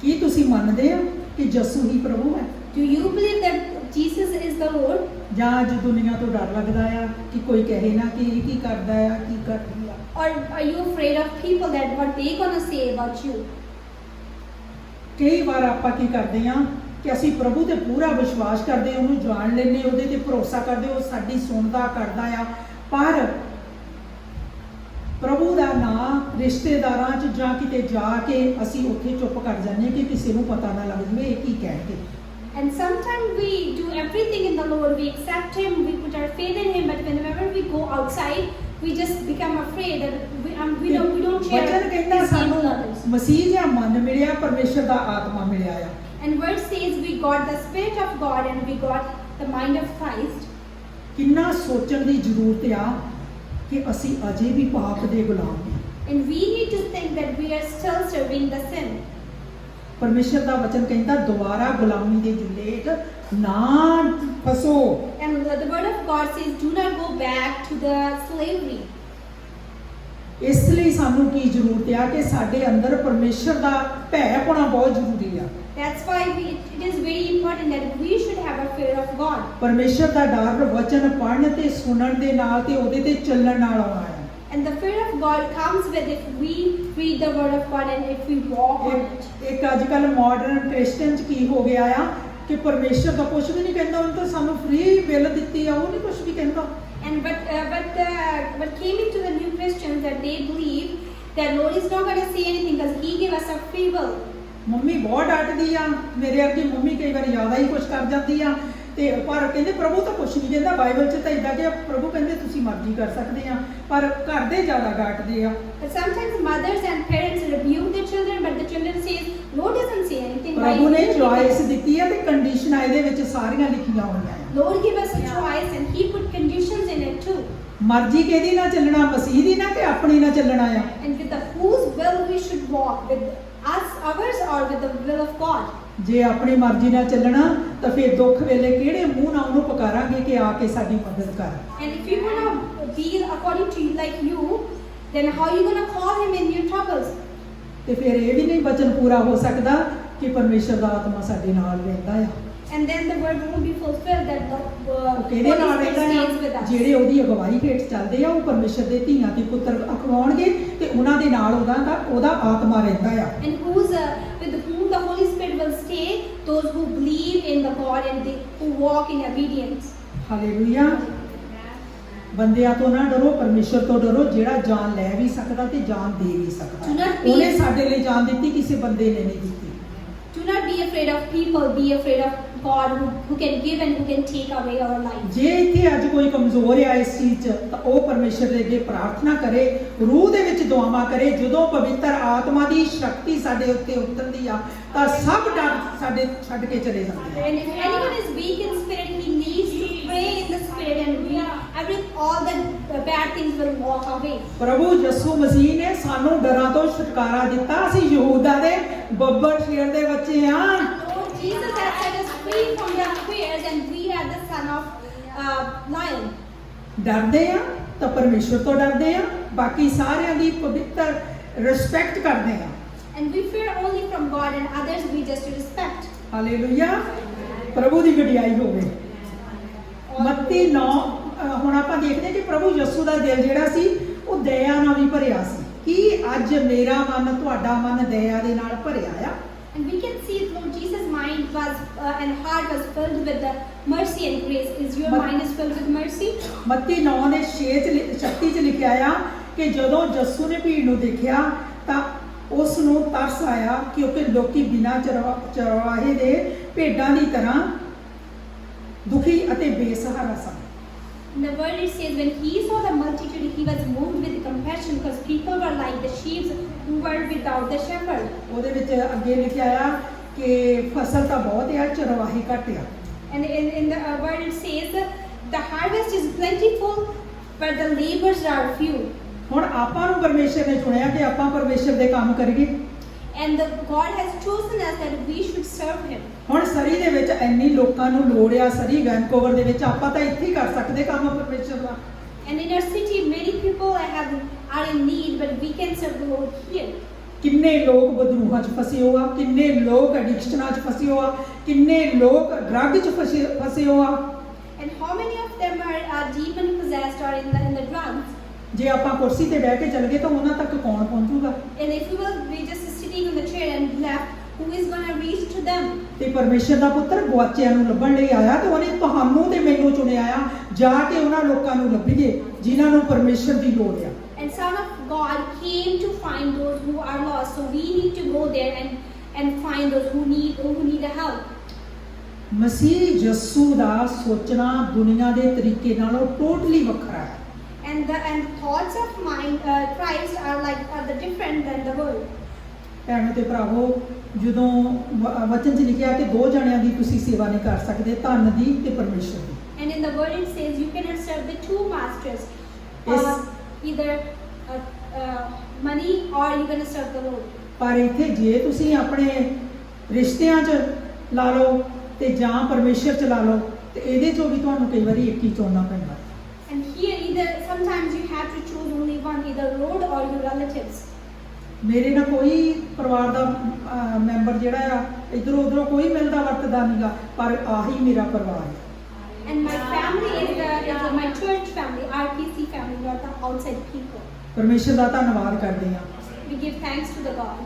ਕੀ ਤੁਸੀਂ ਮੰਨਦੇ ਹੋ ਕਿ ਯਿਸੂ ਹੀ ਪ੍ਰਭੂ ਹੈ? Do you believe that Jesus is the Lord? ਜਾਂ ਅੱਜ ਦੁਨੀਆ ਤੋਂ ਡਰ ਲੱਗਦਾ ਆ ਕਿ ਕੋਈ ਕਹੇ ਨਾ ਕਿ ਇਹ ਕੀ ਕਰਦਾ ਆ, ਕੀ ਕਰਦੀ ਆ? Or are you afraid of people that what they gonna say about you? ਕਈ ਵਾਰ ਆਪਾਂ ਕੀ ਕਰਦੇ ਆ ਕਿ ਅਸੀਂ ਪ੍ਰਭੂ ਤੇ ਪੂਰਾ ਵਿਸ਼ਵਾਸ ਕਰਦੇ, ਉਹਨੂੰ ਜਾਣ ਲੈਂਦੇ, ਉਹਦੇ ਤੇ ਭਰੋਸਾ ਕਰਦੇ, ਉਹ ਸਾਡੀ ਸੁਣਦਾ ਕਰਦਾ ਆ, ਪਰ ਪ੍ਰਭੂ ਦਾ ਨਾਂ ਰਿਸ਼ਤੇਦਾਰਾਂ 'ਚ ਜਾਂ ਕਿਤੇ ਜਾ ਕੇ ਅਸੀਂ ਉੱਥੇ ਚੁੱਪ ਕਰ ਜਾਂਦੇ ਕਿ ਕਿਸੇ ਨੂੰ ਪਤਾ ਨਾ ਲੱਗ ਜਾਵੇ ਇਹ ਕੀ ਕਹਿਣਗੇ। And sometimes we do everything in the Lord. We accept Him, we put our faith in Him, but whenever we go outside, we just become afraid that we don't share ਵਚਨ ਕਹਿੰਦਾ His name ਸਾਨੂੰ with others. ਮਸੀਹ ਜਿਹਾ ਮਨ ਮਿਲਿਆ, ਪਰਮੇਸ਼ਰ ਦਾ ਆਤਮਾ ਮਿਲਿਆ ਆ। And verse says we got the Spirit of God and we got the mind of Christ. ਕਿੰਨਾ ਸੋਚਣ ਦੀ ਜ਼ਰੂਰਤ ਆ ਕਿ ਅਸੀਂ ਅਜੇ ਵੀ ਪਾਪ ਦੇ ਗੁਲਾਮ ਹਾਂ। And we need to think that we are still serving the sin. ਪਰਮੇਸ਼ਰ ਦਾ ਵਚਨ ਕਹਿੰਦਾ ਦੁਬਾਰਾ ਗੁਲਾਮੀ ਦੇ ਜੁੱਲੇ ਹੇਠ ਨਾ ਫਸੋ। And the word of God says, do not go back to the slavery. ਇਸ ਲਈ ਸਾਨੂੰ ਕੀ ਜ਼ਰੂਰਤ ਆ ਕਿ ਸਾਡੇ ਅੰਦਰ ਪਰਮੇਸ਼ਰ ਦਾ ਭੈ ਹੋਣਾ ਬਹੁਤ ਜ਼ਰੂਰੀ ਆ। That's why it is very important that we should have a fear of God. ਪਰਮੇਸ਼ਰ ਦਾ ਡਰ ਵਚਨ ਪੜ੍ਹਨ ਤੇ ਸੁਣਨ ਦੇ ਨਾਲ ਤੇ ਉਹਦੇ ਤੇ ਚੱਲਣ ਨਾਲ ਆਉਣਾ ਹੈ। And the fear of God comes with if we read the word of God and if we walk on it. ਇੱਕ ਅੱਜ ਕੱਲ ਮਾਡਰਨ ਕ੍ਰਿਸਚਨ 'ਚ ਕੀ ਹੋ ਗਿਆ ਆ ਕਿ ਪਰਮੇਸ਼ਰ ਦਾ ਕੁਝ ਵੀ ਨਹੀਂ ਕਹਿੰਦਾ, ਉਹਨੇ ਤਾਂ ਸਾਨੂੰ ਫ੍ਰੀ ਬਿੱਲ ਦਿੱਤੀ ਆ, ਉਹ ਨਹੀਂ ਕੁਝ ਵੀ ਕਹਿੰਦਾ। And but came into the new Christians that they believe that Lord is not going to say anything because He gave us a free will. Mummy ਬਹੁਤ ਡਾਂਟਦੀ ਆ, ਮੇਰੇ ਵਰਗੀ ਮੰਮੀ ਕਈ ਵਾਰ ਜ਼ਿਆਦਾ ਹੀ ਕੁਝ ਕਰ ਜਾਂਦੀ ਆ, ਤੇ ਪਰ ਕਹਿੰਦੇ ਪ੍ਰਭੂ ਤਾਂ ਕੁਛ ਨਹੀਂ ਕਹਿੰਦਾ। ਬਾਈਬਲ 'ਚ ਤਾਂ ਇਦਾਂ ਕਿ ਪ੍ਰਭੂ ਕਹਿੰਦੇ ਤੁਸੀਂ ਮਰਜ਼ੀ ਕਰ ਸਕਦੇ ਆ, ਪਰ ਘਰ ਦੇ ਜ਼ਿਆਦਾ ਡਾਂਟਦੇ ਆ। But sometimes mothers and parents rebuke their children, but the children says, Lord doesn't say anything. Why ਪ੍ਰਭੂ ਨੇ you ਚੁਆਇਸ ਦਿੱਤੀ ਆ ਤੇ ਕੰਡੀਸ਼ਨਾਂ ਇਹਦੇ ਵਿੱਚ ਸਾਰੀਆਂ ਲਿਖੀਆਂ ਹੋਈਆਂ ਆ। Lord gave us a choice and He put conditions in it too. ਮਰਜ਼ੀ ਕਿਹਦੀ ਨਾਲ ਚੱਲਣਾ, ਮਸੀਹ ਦੀ ਨਾਲ ਕਿ ਆਪਣੀ ਨਾਲ ਚੱਲਣਾ ਆ। And with the whose will we should walk, with us, ours, or with the will of God. ਜੇ ਆਪਣੀ ਮਰਜ਼ੀ ਨਾਲ ਚੱਲਣਾ ਤਾਂ ਫਿਰ ਦੁੱਖ ਵੇਲੇ ਕਿਹੜੇ ਮੂੰਹ ਨਾਲ ਉਹਨੂੰ ਪੁਕਾਰਾਂਗੇ ਕਿ ਆ ਕੇ ਸਾਡੀ ਮਦਦ ਕਰ। And if you want to be according to like you, then how are you going to call Him in your troubles? ਤੇ ਫਿਰ ਇਹ ਵੀ ਨਹੀਂ ਬਚਨ ਪੂਰਾ ਹੋ ਸਕਦਾ ਕਿ ਪਰਮੇਸ਼ਰ ਦਾ ਆਤਮਾ ਸਾਡੇ ਨਾਲ ਰਹਿੰਦਾ ਆ। And then the word won't be fulfilled that the ਉਹ ਕਿਹਦੇ ਨਾਲ Holy Spirit ਰਹਿੰਦਾ stays with ਆ? us. ਜਿਹੜੇ ਉਹਦੀ ਅਗਵਾਈ ਹੇਠ ਚੱਲਦੇ ਆ ਉਹ ਪਰਮੇਸ਼ਰ ਦੇ ਧੀਆਂ ਤੇ ਪੁੱਤਰ ਅਖਵਾਉਣਗੇ ਤੇ ਉਹਨਾਂ ਦੇ ਨਾਲ ਉਹਦਾ ਆਤਮਾ ਰਹਿੰਦਾ ਆ। And with whom the Holy Spirit will stay, those who believe in the God and who walk in obedience. Hallelujah. ਬੰਦਿਆਂ ਤੋਂ ਨਾ ਡਰੋ, ਪਰਮੇਸ਼ਰ ਤੋਂ ਡਰੋ ਜਿਹੜਾ ਜਾਨ ਲੈ ਵੀ ਸਕਦਾ ਤੇ ਜਾਨ ਦੇ ਵੀ ਸਕਦਾ। ਉਹਨੇ ਸਾਡੇ ਲਈ ਜਾਨ ਦਿੱਤੀ, ਕਿਸੇ ਬੰਦੇ ਨੇ ਨਹੀਂ ਦਿੱਤੀ। Do not be afraid of people, be afraid of God who can give and who can take away our life. ਜੇ ਇੱਥੇ ਅੱਜ ਕੋਈ ਕਮਜ਼ੋਰ ਆ ਇਸ ਚੀਜ਼ 'ਚ ਤਾਂ ਉਹ ਪਰਮੇਸ਼ਰ ਦੇ ਅੱਗੇ ਪ੍ਰਾਰਥਨਾ ਕਰੇ, ਰੂਹ ਦੇ ਵਿੱਚ ਦੁਆਵਾਂ ਕਰੇ। ਜਦੋਂ ਪਵਿੱਤਰ ਆਤਮਾ ਦੀ ਸ਼ਕਤੀ ਸਾਡੇ ਉੱਤੇ ਉਤਰਦੀ ਆ ਤਾਂ ਸਭ ਡਰ ਸਾਡੇ ਛੱਡ ਕੇ ਚਲੇ ਜਾਂਦੇ ਆ। And if anyone is weak in spirit, he needs to pray in the spirit, and all the bad things will walk away. ਪ੍ਰਭੂ ਯਿਸੂ ਮਸੀਹ ਨੇ ਸਾਨੂੰ ਡਰਾਂ ਤੋਂ ਛੁਟਕਾਰਾ ਦਿੱਤਾ। ਅਸੀਂ ਯਹੂਦਾ ਦੇ ਬੱਬਰ ਸ਼ੇਰ ਦੇ ਬੱਚੇ ਆ। Lord Jesus has set us free from the fears, and we are the son of lion. ਡਰਦੇ ਆ ਤਾਂ ਪਰਮੇਸ਼ਰ ਤੋਂ ਡਰਦੇ ਆ, ਬਾਕੀ ਸਾਰਿਆਂ ਦੀ ਪਵਿੱਤਰ ਰਿਸਪੈਕਟ ਕਰਦੇ ਆ। And we fear only from God, and others we just respect. Hallelujah. ਪ੍ਰਭੂ ਦੀ ਵਡਿਆਈ ਹੋਵੇ। ਮੱਤੀ 9 ਹੁਣ ਆਪਾਂ ਦੇਖਦੇ ਕਿ ਪ੍ਰਭੂ ਯਿਸੂ ਦਾ ਦਿਲ ਜਿਹੜਾ ਸੀ ਉਹ ਦਇਆ ਨਾਲ ਵੀ ਭਰਿਆ ਸੀ। ਕੀ ਅੱਜ ਮੇਰਾ ਮਨ, ਤੁਹਾਡਾ ਮਨ ਦਇਆ ਦੇ ਨਾਲ ਭਰਿਆ ਆ? And we can see Lord Jesus' mind was and heart was filled with the mercy and grace. Is your mind is filled with mercy? ਮੱਤੀ 9 ਦੇ 6 'ਚ ਲਿਖਿਆ ਆ ਕਿ ਜਦੋਂ ਯਿਸੂ ਨੇ ਭੀੜ ਨੂੰ ਦੇਖਿਆ ਤਾਂ ਉਸ ਨੂੰ ਤਰਸ ਆਇਆ ਕਿਉਂਕਿ ਲੋਕੀ ਬਿਨਾਂ ਚਰਵਾਹੇ ਦੇ ਭੇਡਾਂ ਦੀ ਤਰ੍ਹਾਂ ਦੁਖੀ ਅਤੇ ਬੇਸਹਾਰਾ ਸਨ। In the word it says, when he saw the multitude, he was moved with compassion because people were like the sheep who were without the shepherd. ਉਹਦੇ ਵਿੱਚ ਅੱਗੇ ਲਿਖਿਆ ਆ ਕਿ ਫਸਲ ਤਾਂ ਬਹੁਤ ਆ, ਚਰਵਾਹੇ ਘੱਟ ਆ। And in the word it says, the harvest is plentiful, but the laborers are few. ਹੁਣ ਆਪਾਂ ਨੂੰ ਪਰਮੇਸ਼ਰ ਨੇ ਚੁਣਿਆ ਕਿ ਆਪਾਂ ਪਰਮੇਸ਼ਰ ਦੇ ਕੰਮ ਕਰੀਏ। And God has chosen us that we should serve Him. ਹੁਣ ਸਰੀ ਦੇ ਵਿੱਚ ਇੰਨੀ ਲੋਕਾਂ ਨੂੰ ਲੋੜ ਆ, ਸਰੀ ਵੈਨਕੂਵਰ ਦੇ ਵਿੱਚ ਆਪਾਂ ਤਾਂ ਇੱਥੇ ਹੀ ਕਰ ਸਕਦੇ ਕੰਮ ਪਰਮੇਸ਼ਰ ਦਾ। And in our city, many people are in need, but we can serve the Lord here. ਕਿੰਨੇ ਲੋਕ ਬਦਰੂਹਾਂ 'ਚ ਫਸੇ ਹੋਆ, ਕਿੰਨੇ ਲੋਕ ਐਡਿਕਸ਼ਨਾਂ 'ਚ ਫਸੇ ਹੋਆ, ਕਿੰਨੇ ਲੋਕ ਡਰੱਗ 'ਚ ਫਸੇ ਹੋਆ। And how many of them are demon possessed or in the drugs? ਜੇ ਆਪਾਂ ਕੁਰਸੀ ਤੇ ਬਹਿ ਕੇ ਚੱਲ ਗਏ ਤਾਂ ਉਹਨਾਂ ਤੱਕ ਕੌਣ ਪਹੁੰਚੂਗਾ? And if we will be just sitting on the chair and left, who is going to reach to them? ਤੇ ਪਰਮੇਸ਼ਰ ਦਾ ਪੁੱਤਰ ਗੁਆਚਿਆਂ ਨੂੰ ਲੱਭਣ ਲਈ ਆਇਆ ਤੇ ਉਹਨੇ ਤੁਹਾਨੂੰ ਤੇ ਮੈਨੂੰ ਚੁਣਿਆ ਆ, ਜਾ ਕੇ ਉਹਨਾਂ ਲੋਕਾਂ ਨੂੰ ਲੱਭੀਏ ਜਿਨ੍ਹਾਂ ਨੂੰ ਪਰਮੇਸ਼ਰ ਦੀ ਲੋੜ ਆ। And Son of God came to find those who are lost, so we need to go there and find those who need a help. ਮਸੀਹ ਯਿਸੂ ਦਾ ਸੋਚਣਾ ਦੁਨੀਆ ਦੇ ਤਰੀਕੇ ਨਾਲੋਂ ਟੋਟਲੀ ਵੱਖਰਾ ਹੈ। And the thoughts of Christ are the different than the world. ਭੈਣੋ ਤੇ ਭਰਾਵੋ, ਜਦੋਂ ਵਚਨ 'ਚ ਲਿਖਿਆ ਕਿ ਦੋ ਜਣਿਆਂ ਦੀ ਤੁਸੀਂ ਸੇਵਾ ਨਹੀਂ ਕਰ ਸਕਦੇ, ਧਨ ਦੀ ਤੇ ਪਰਮੇਸ਼ਰ ਦੀ। And in the word it says you cannot serve the two masters. Either money or you're going to serve the Lord. ਪਰ ਇੱਥੇ ਜੇ ਤੁਸੀਂ ਆਪਣੇ ਰਿਸ਼ਤਿਆਂ 'ਚ ਲਾ ਲਓ ਤੇ ਜਾਂ ਪਰਮੇਸ਼ਰ 'ਚ ਲਾ ਲਓ ਤੇ ਇਹਦੇ 'ਚੋਂ ਵੀ ਤੁਹਾਨੂੰ ਕਈ ਵਾਰੀ ਇੱਕ ਹੀ ਚੁਣਨਾ ਪੈਂਦਾ। And here either sometimes you have to choose only one, either Lord or your relatives. ਮੇਰੇ ਨਾਲ ਕੋਈ ਪਰਿਵਾਰ ਦਾ ਮੈਂਬਰ ਜਿਹੜਾ ਆ ਇਧਰੋਂ ਉਧਰੋਂ ਕੋਈ ਮਿਲਦਾ ਵਰਤਦਾ ਨਹੀਂਗਾ, ਪਰ ਆਹੀ ਮੇਰਾ ਪਰਿਵਾਰ ਹੈ। And my family is my church family, RPC family, we are the outside people. ਪਰਮੇਸ਼ਰ ਦਾ ਧੰਨਵਾਦ ਕਰਦੇ ਹਾਂ। We give thanks to the God.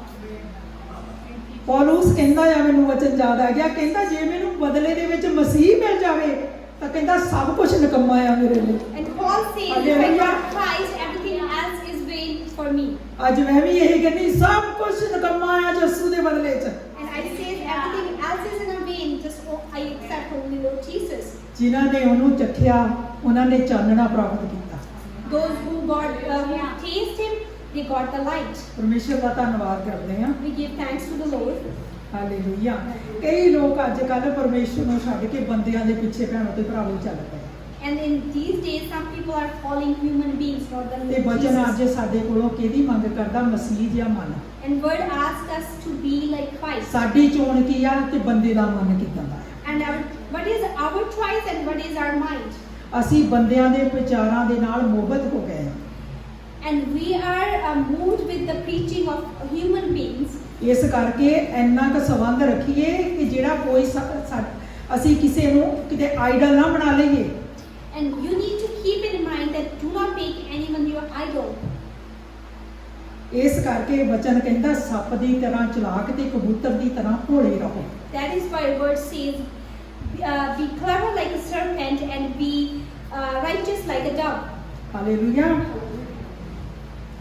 ਪੌਲੁਸ ਕਹਿੰਦਾ ਆ, ਮੈਨੂੰ ਵਚਨ ਯਾਦ ਆ ਗਿਆ, ਕਹਿੰਦਾ ਜੇ ਮੈਨੂੰ ਬਦਲੇ ਦੇ ਵਿੱਚ ਮਸੀਹ ਮਿਲ ਜਾਵੇ ਤਾਂ ਤਾਂ ਕਹਿੰਦਾ ਸਭ ਕੁਝ ਨਿਕੰਮਾ ਆ ਮੇਰੇ ਲਈ। And Paul says, if I Hallelujah. got Christ, everything else is vain for me. ਅੱਜ ਮੈਂ ਵੀ ਇਹੀ ਕਹਿੰਦੀ ਸਭ ਕੁਝ ਨਿਕੰਮਾ ਆ ਯਿਸੂ ਦੇ ਬਦਲੇ 'ਚ। And I say everything else is in a vain, just I accept only Lord Jesus. ਜਿਨ੍ਹਾਂ ਨੇ ਉਹਨੂੰ ਚੱਖਿਆ ਉਹਨਾਂ ਨੇ ਚਾਨਣਾ ਪ੍ਰਾਪਤ ਕੀਤਾ। Those who taste him, they got the light. ਪਰਮੇਸ਼ਰ ਦਾ ਧੰਨਵਾਦ ਕਰਦੇ ਹਾਂ। We give thanks to the Lord. Hallelujah. ਕਈ ਲੋਕ ਅੱਜ ਕੱਲ੍ਹ ਪਰਮੇਸ਼ਰ ਨੂੰ ਛੱਡ ਕੇ ਬੰਦਿਆਂ ਦੇ ਪਿੱਛੇ ਭੈਣੋ ਤੇ ਭਰਾਵੋ ਚੱਲ ਪਏ। And in these days, some people are following human beings, not the ਤੇ Lord ਵਚਨ ਅੱਜ Jesus. ਸਾਡੇ ਕੋਲੋਂ ਕਿਹਦੀ ਮੰਗ ਕਰਦਾ? ਮਸੀਹ ਜਾਂ ਮਨ। And word asks us to be like Christ. ਸਾਡੀ ਚੋਣ ਕੀ ਆ ਤੇ ਬੰਦੇ ਦਾ ਮਨ ਕਿੱਦਾਂ ਦਾ ਹੈ? And what is our choice and what is our mind? ਅਸੀਂ ਬੰਦਿਆਂ ਦੇ ਵਿਚਾਰਾਂ ਦੇ ਨਾਲ ਮੋਹਬਤ ਹੋ ਗਏ ਹਾਂ। And we are moved with the preaching of human beings. ਇਸ ਕਰਕੇ ਇੰਨਾ ਕੁ ਸੰਬੰਧ ਰੱਖੀਏ ਕਿ ਜਿਹੜਾ ਕੋਈ ਅਸੀਂ ਕਿਸੇ ਨੂੰ ਕਿਤੇ ਆਈਡਲ ਨਾ ਬਣਾ ਲਈਏ। And you need to keep in mind that do not make anyone your idol. ਇਸ ਕਰਕੇ ਵਚਨ ਕਹਿੰਦਾ ਸੱਪ ਦੀ ਤਰ੍ਹਾਂ ਚਲਾਕ ਤੇ ਕਬੂਤਰ ਦੀ ਤਰ੍ਹਾਂ ਭੋਲੇ ਰਹੋ। That is why word says, be clever like a serpent and be righteous like a dove. Hallelujah.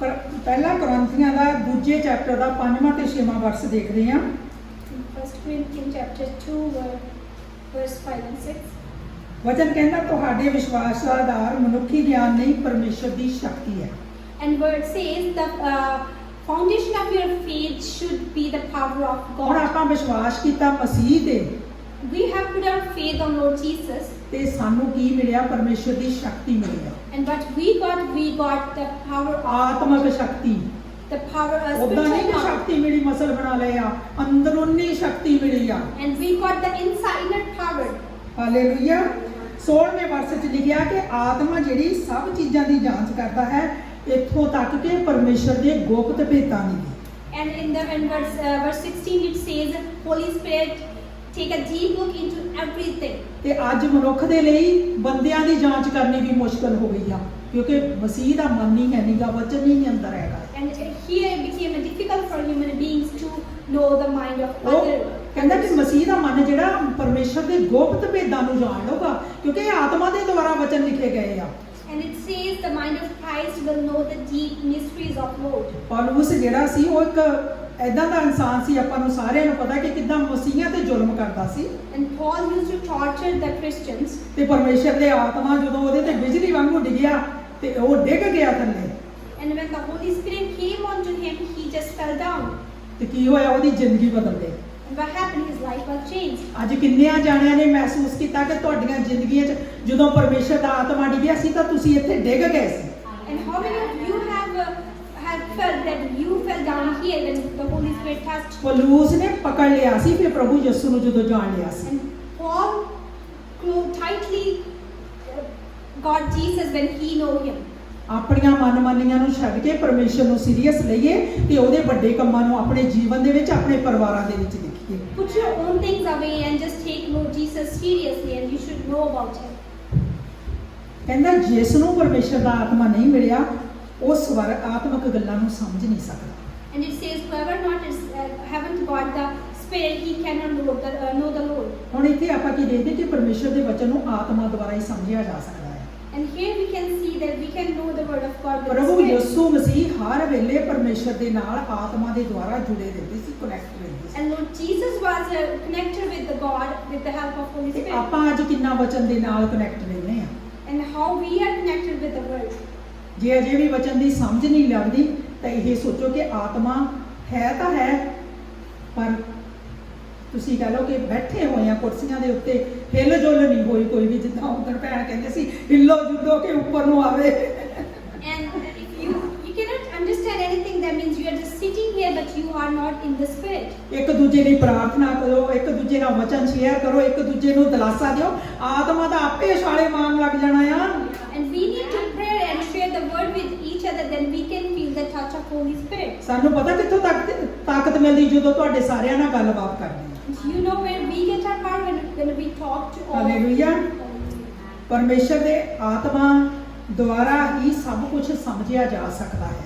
ਪਹਿਲਾ ਕੋਰਿੰਥੀਆਂ ਦਾ ਦੂਜੇ ਚੈਪਟਰ ਦਾ 5ਵਾਂ ਤੇ 6ਵਾਂ ਵਰਸ ਦੇਖਦੇ ਹਾਂ। 1 Corinthians chapter 2 verse 5 and 6. ਵਚਨ ਕਹਿੰਦਾ ਤੁਹਾਡੇ ਵਿਸ਼ਵਾਸ ਦਾ ਆਧਾਰ ਮਨੁੱਖੀ ਗਿਆਨ ਨਹੀਂ ਪਰਮੇਸ਼ਰ ਦੀ ਸ਼ਕਤੀ ਹੈ। And word says the foundation of your faith should be the power of ਹੁਣ God. ਆਪਾਂ ਵਿਸ਼ਵਾਸ ਕੀਤਾ ਮਸੀਹ ਤੇ We have put our faith on Lord Jesus. ਤੇ ਸਾਨੂੰ ਕੀ ਮਿਲਿਆ? ਪਰਮੇਸ਼ਰ ਦੀ ਸ਼ਕਤੀ ਮਿਲੀ ਆ। And what we got the power of ਆਤਮਿਕ ਸ਼ਕਤੀ। the power of ਉਦਾਂ ਨਹੀਂ spiritual ਕਿ power. ਸ਼ਕਤੀ ਮਿਲੀ ਮਸਲ ਬਣਾ ਲਏ ਆ, ਅੰਦਰੂਨੀ ਸ਼ਕਤੀ ਮਿਲੀ ਆ। And we got the inner power. Hallelujah. 16ਵੇਂ ਵਰਸ 'ਚ ਲਿਖਿਆ ਕਿ ਆਤਮਾ ਜਿਹੜੀ ਸਭ ਚੀਜ਼ਾਂ ਦੀ ਜਾਂਚ ਕਰਦਾ ਹੈ ਇੱਥੋਂ ਤੱਕ ਕਿ ਪਰਮੇਸ਼ਰ ਦੇ ਗੁਪਤ ਭੇਤਾਂ ਦੀ ਵੀ। And in verse 16 it says, Holy Spirit take a deep look into everything. ਤੇ ਅੱਜ ਮਨੁੱਖ ਦੇ ਲਈ ਬੰਦਿਆਂ ਦੀ ਜਾਂਚ ਕਰਨੀ ਵੀ ਮੁਸ਼ਕਲ ਹੋ ਗਈ ਆ ਕਿਉਂਕਿ ਮਸੀਹ ਦਾ ਮਨ ਹੀ ਹੈ ਨਹੀਂਗਾ, ਵਚਨ ਹੀ ਨਹੀਂ ਅੰਦਰ ਹੈਗਾ। And here it became difficult for human beings to know the mind of ਉਹ other. ਕਹਿੰਦਾ ਕਿ ਮਸੀਹ ਦਾ ਮਨ ਜਿਹੜਾ ਪਰਮੇਸ਼ਰ ਦੇ ਗੁਪਤ ਭੇਦਾਂ ਨੂੰ ਜਾਣ ਲਊਗਾ ਕਿਉਂਕਿ ਇਹ ਆਤਮਾ ਦੇ ਦੁਆਰਾ ਵਚਨ ਲਿਖੇ ਗਏ ਆ। And it says the mind of Christ will know the deep mysteries of Lord. ਪੌਲੁਸ ਜਿਹੜਾ ਸੀ ਉਹ ਇੱਕ ਐਦਾਂ ਦਾ ਇਨਸਾਨ ਸੀ, ਆਪਾਂ ਨੂੰ ਸਾਰਿਆਂ ਨੂੰ ਪਤਾ ਕਿ ਕਿੱਦਾਂ ਮਸੀਹਾਂ ਤੇ ਜ਼ੁਲਮ ਕਰਦਾ ਸੀ। And Paul used to torture the Christians. ਤੇ ਪਰਮੇਸ਼ਰ ਦੇ ਆਤਮਾ ਜਦੋਂ ਉਹਦੇ ਤੇ ਬਿਜਲੀ ਵਾਂਗੂ ਡਿੱਗਿਆ ਤੇ ਉਹ ਡਿੱਗ ਗਿਆ ਥੱਲੇ। And when the Holy Spirit came onto him, he just fell down. ਤੇ ਕੀ ਹੋਇਆ? ਉਹਦੀ ਜ਼ਿੰਦਗੀ ਬਦਲ ਗਈ। And what happened? His life was changed. ਅੱਜ ਕਿੰਨਿਆਂ ਜਾਣਿਆਂ ਨੇ ਮਹਿਸੂਸ ਕੀਤਾ ਕਿ ਤੁਹਾਡੀਆਂ ਜ਼ਿੰਦਗੀਆਂ 'ਚ ਜਦੋਂ ਪਰਮੇਸ਼ਰ ਦਾ ਆਤਮਾ ਡਿੱਗਿਆ ਸੀ ਤਾਂ ਤੁਸੀਂ ਇੱਥੇ ਡਿੱਗ ਗਏ ਸੀ। And how many of you have felt that you fell down here when the Holy Spirit touched you? ਪੌਲੁਸ ਨੇ ਪਕੜ ਲਿਆ ਸੀ ਫਿਰ ਪ੍ਰਭੂ ਯਿਸੂ ਨੂੰ ਜਦੋਂ ਜਾਣ ਲਿਆ ਸੀ। And Paul tightly got Jesus when he knew him. ਆਪਣੀਆਂ ਮਨਮਾਨੀਆਂ ਨੂੰ ਛੱਡ ਕੇ ਪਰਮੇਸ਼ਰ ਨੂੰ ਸੀਰੀਅਸ ਲਈਏ ਤੇ ਉਹਦੇ ਵੱਡੇ ਕੰਮਾਂ ਨੂੰ ਆਪਣੇ ਜੀਵਨ ਦੇ ਵਿੱਚ ਆਪਣੇ ਪਰਿਵਾਰਾਂ ਦੇ ਵਿੱਚ ਦੇਖੀਏ। Put your own things away and just take Lord Jesus seriously, and you should know about him. ਕਹਿੰਦਾ ਜਿਸ ਨੂੰ ਪਰਮੇਸ਼ਰ ਦਾ ਆਤਮਾ ਨਹੀਂ ਮਿਲਿਆ ਉਹ ਸਵਰ ਆਤਮਿਕ ਗੱਲਾਂ ਨੂੰ ਸਮਝ ਨਹੀਂ ਸਕਦਾ। And it says, whoever haven't got the Spirit, he cannot know the Lord. ਹੁਣ ਇੱਥੇ ਆਪਾਂ ਕੀ ਦੇਖਦੇ ਕਿ ਪਰਮੇਸ਼ਰ ਦੇ ਵਚਨ ਨੂੰ ਆਤਮਾ ਦੁਆਰਾ ਹੀ ਸਮਝਿਆ ਜਾ ਸਕਦਾ ਹੈ। And here we can see that we can know the word of God with the ਪ੍ਰਭੂ Spirit. ਯਿਸੂ ਮਸੀਹ ਹਰ ਵੇਲੇ ਪਰਮੇਸ਼ਰ ਦੇ ਨਾਲ ਆਤਮਾ ਦੇ ਦੁਆਰਾ ਜੁੜੇ ਰਹਿੰਦੇ ਸੀ, ਕਨੈਕਟ ਰਹਿੰਦੇ ਸੀ। And Lord Jesus was connected with the God with the help of Holy ਤੇ Spirit. ਆਪਾਂ ਅੱਜ ਕਿੰਨਾ ਵਚਨ ਦੇ ਨਾਲ ਕਨੈਕਟ ਰਹਿੰਦੇ ਆ। And how we are connected with the word. ਜੇ ਅਜੇ ਵੀ ਵਚਨ ਦੀ ਸਮਝ ਨਹੀਂ ਲੱਗਦੀ ਤਾਂ ਇਹ ਸੋਚੋ ਕਿ ਆਤਮਾ ਹੈ ਤਾਂ ਹੈ ਪਰ ਤੁਸੀਂ ਕਹ ਲਓ ਕਿ ਬੈਠੇ ਹੋਏ ਆ ਕੁਰਸੀਆਂ ਦੇ ਉੱਤੇ, ਹਿੱਲ ਜੁਲ ਨਹੀਂ ਹੋਈ ਕੋਈ ਵੀ, ਜਿੱਦਾਂ ਉਧਰ ਭੈਣ ਕਹਿੰਦੇ ਸੀ ਹਿੱਲੋ ਜੁੱਲੋ ਕੇ ਉੱਪਰ ਨੂੰ ਆਵੇ। And if you cannot understand anything, that means you are just sitting here but you are not in the Spirit. ਇੱਕ ਦੂਜੇ ਲਈ ਪ੍ਰਾਰਥਨਾ ਕਰੋ, ਇੱਕ ਦੂਜੇ ਨਾਲ ਵਚਨ ਸ਼ੇਅਰ ਕਰੋ, ਇੱਕ ਦੂਜੇ ਨੂੰ ਦਿਲਾਸਾ ਦਿਓ, ਆਤਮਾ ਦਾ ਆਪੇ ਛਾਲੇ ਮਾਰਨ ਲੱਗ ਜਾਣਾ ਆ। And we need to pray and share the word with each other, then we can feel the touch of Holy Spirit. ਸਾਨੂੰ ਪਤਾ ਕਿੱਥੋਂ ਤੱਕ ਤਾਕਤ ਮਿਲਦੀ ਜਦੋਂ ਤੁਹਾਡੇ ਸਾਰਿਆਂ ਨਾਲ ਗੱਲਬਾਤ ਕਰਦੇ ਆ। You know where we get our power when we talk to all. Hallelujah. ਪਰਮੇਸ਼ਰ ਦੇ ਆਤਮਾ ਦੁਆਰਾ ਹੀ ਸਭ ਕੁਝ ਸਮਝਿਆ ਜਾ ਸਕਦਾ ਹੈ।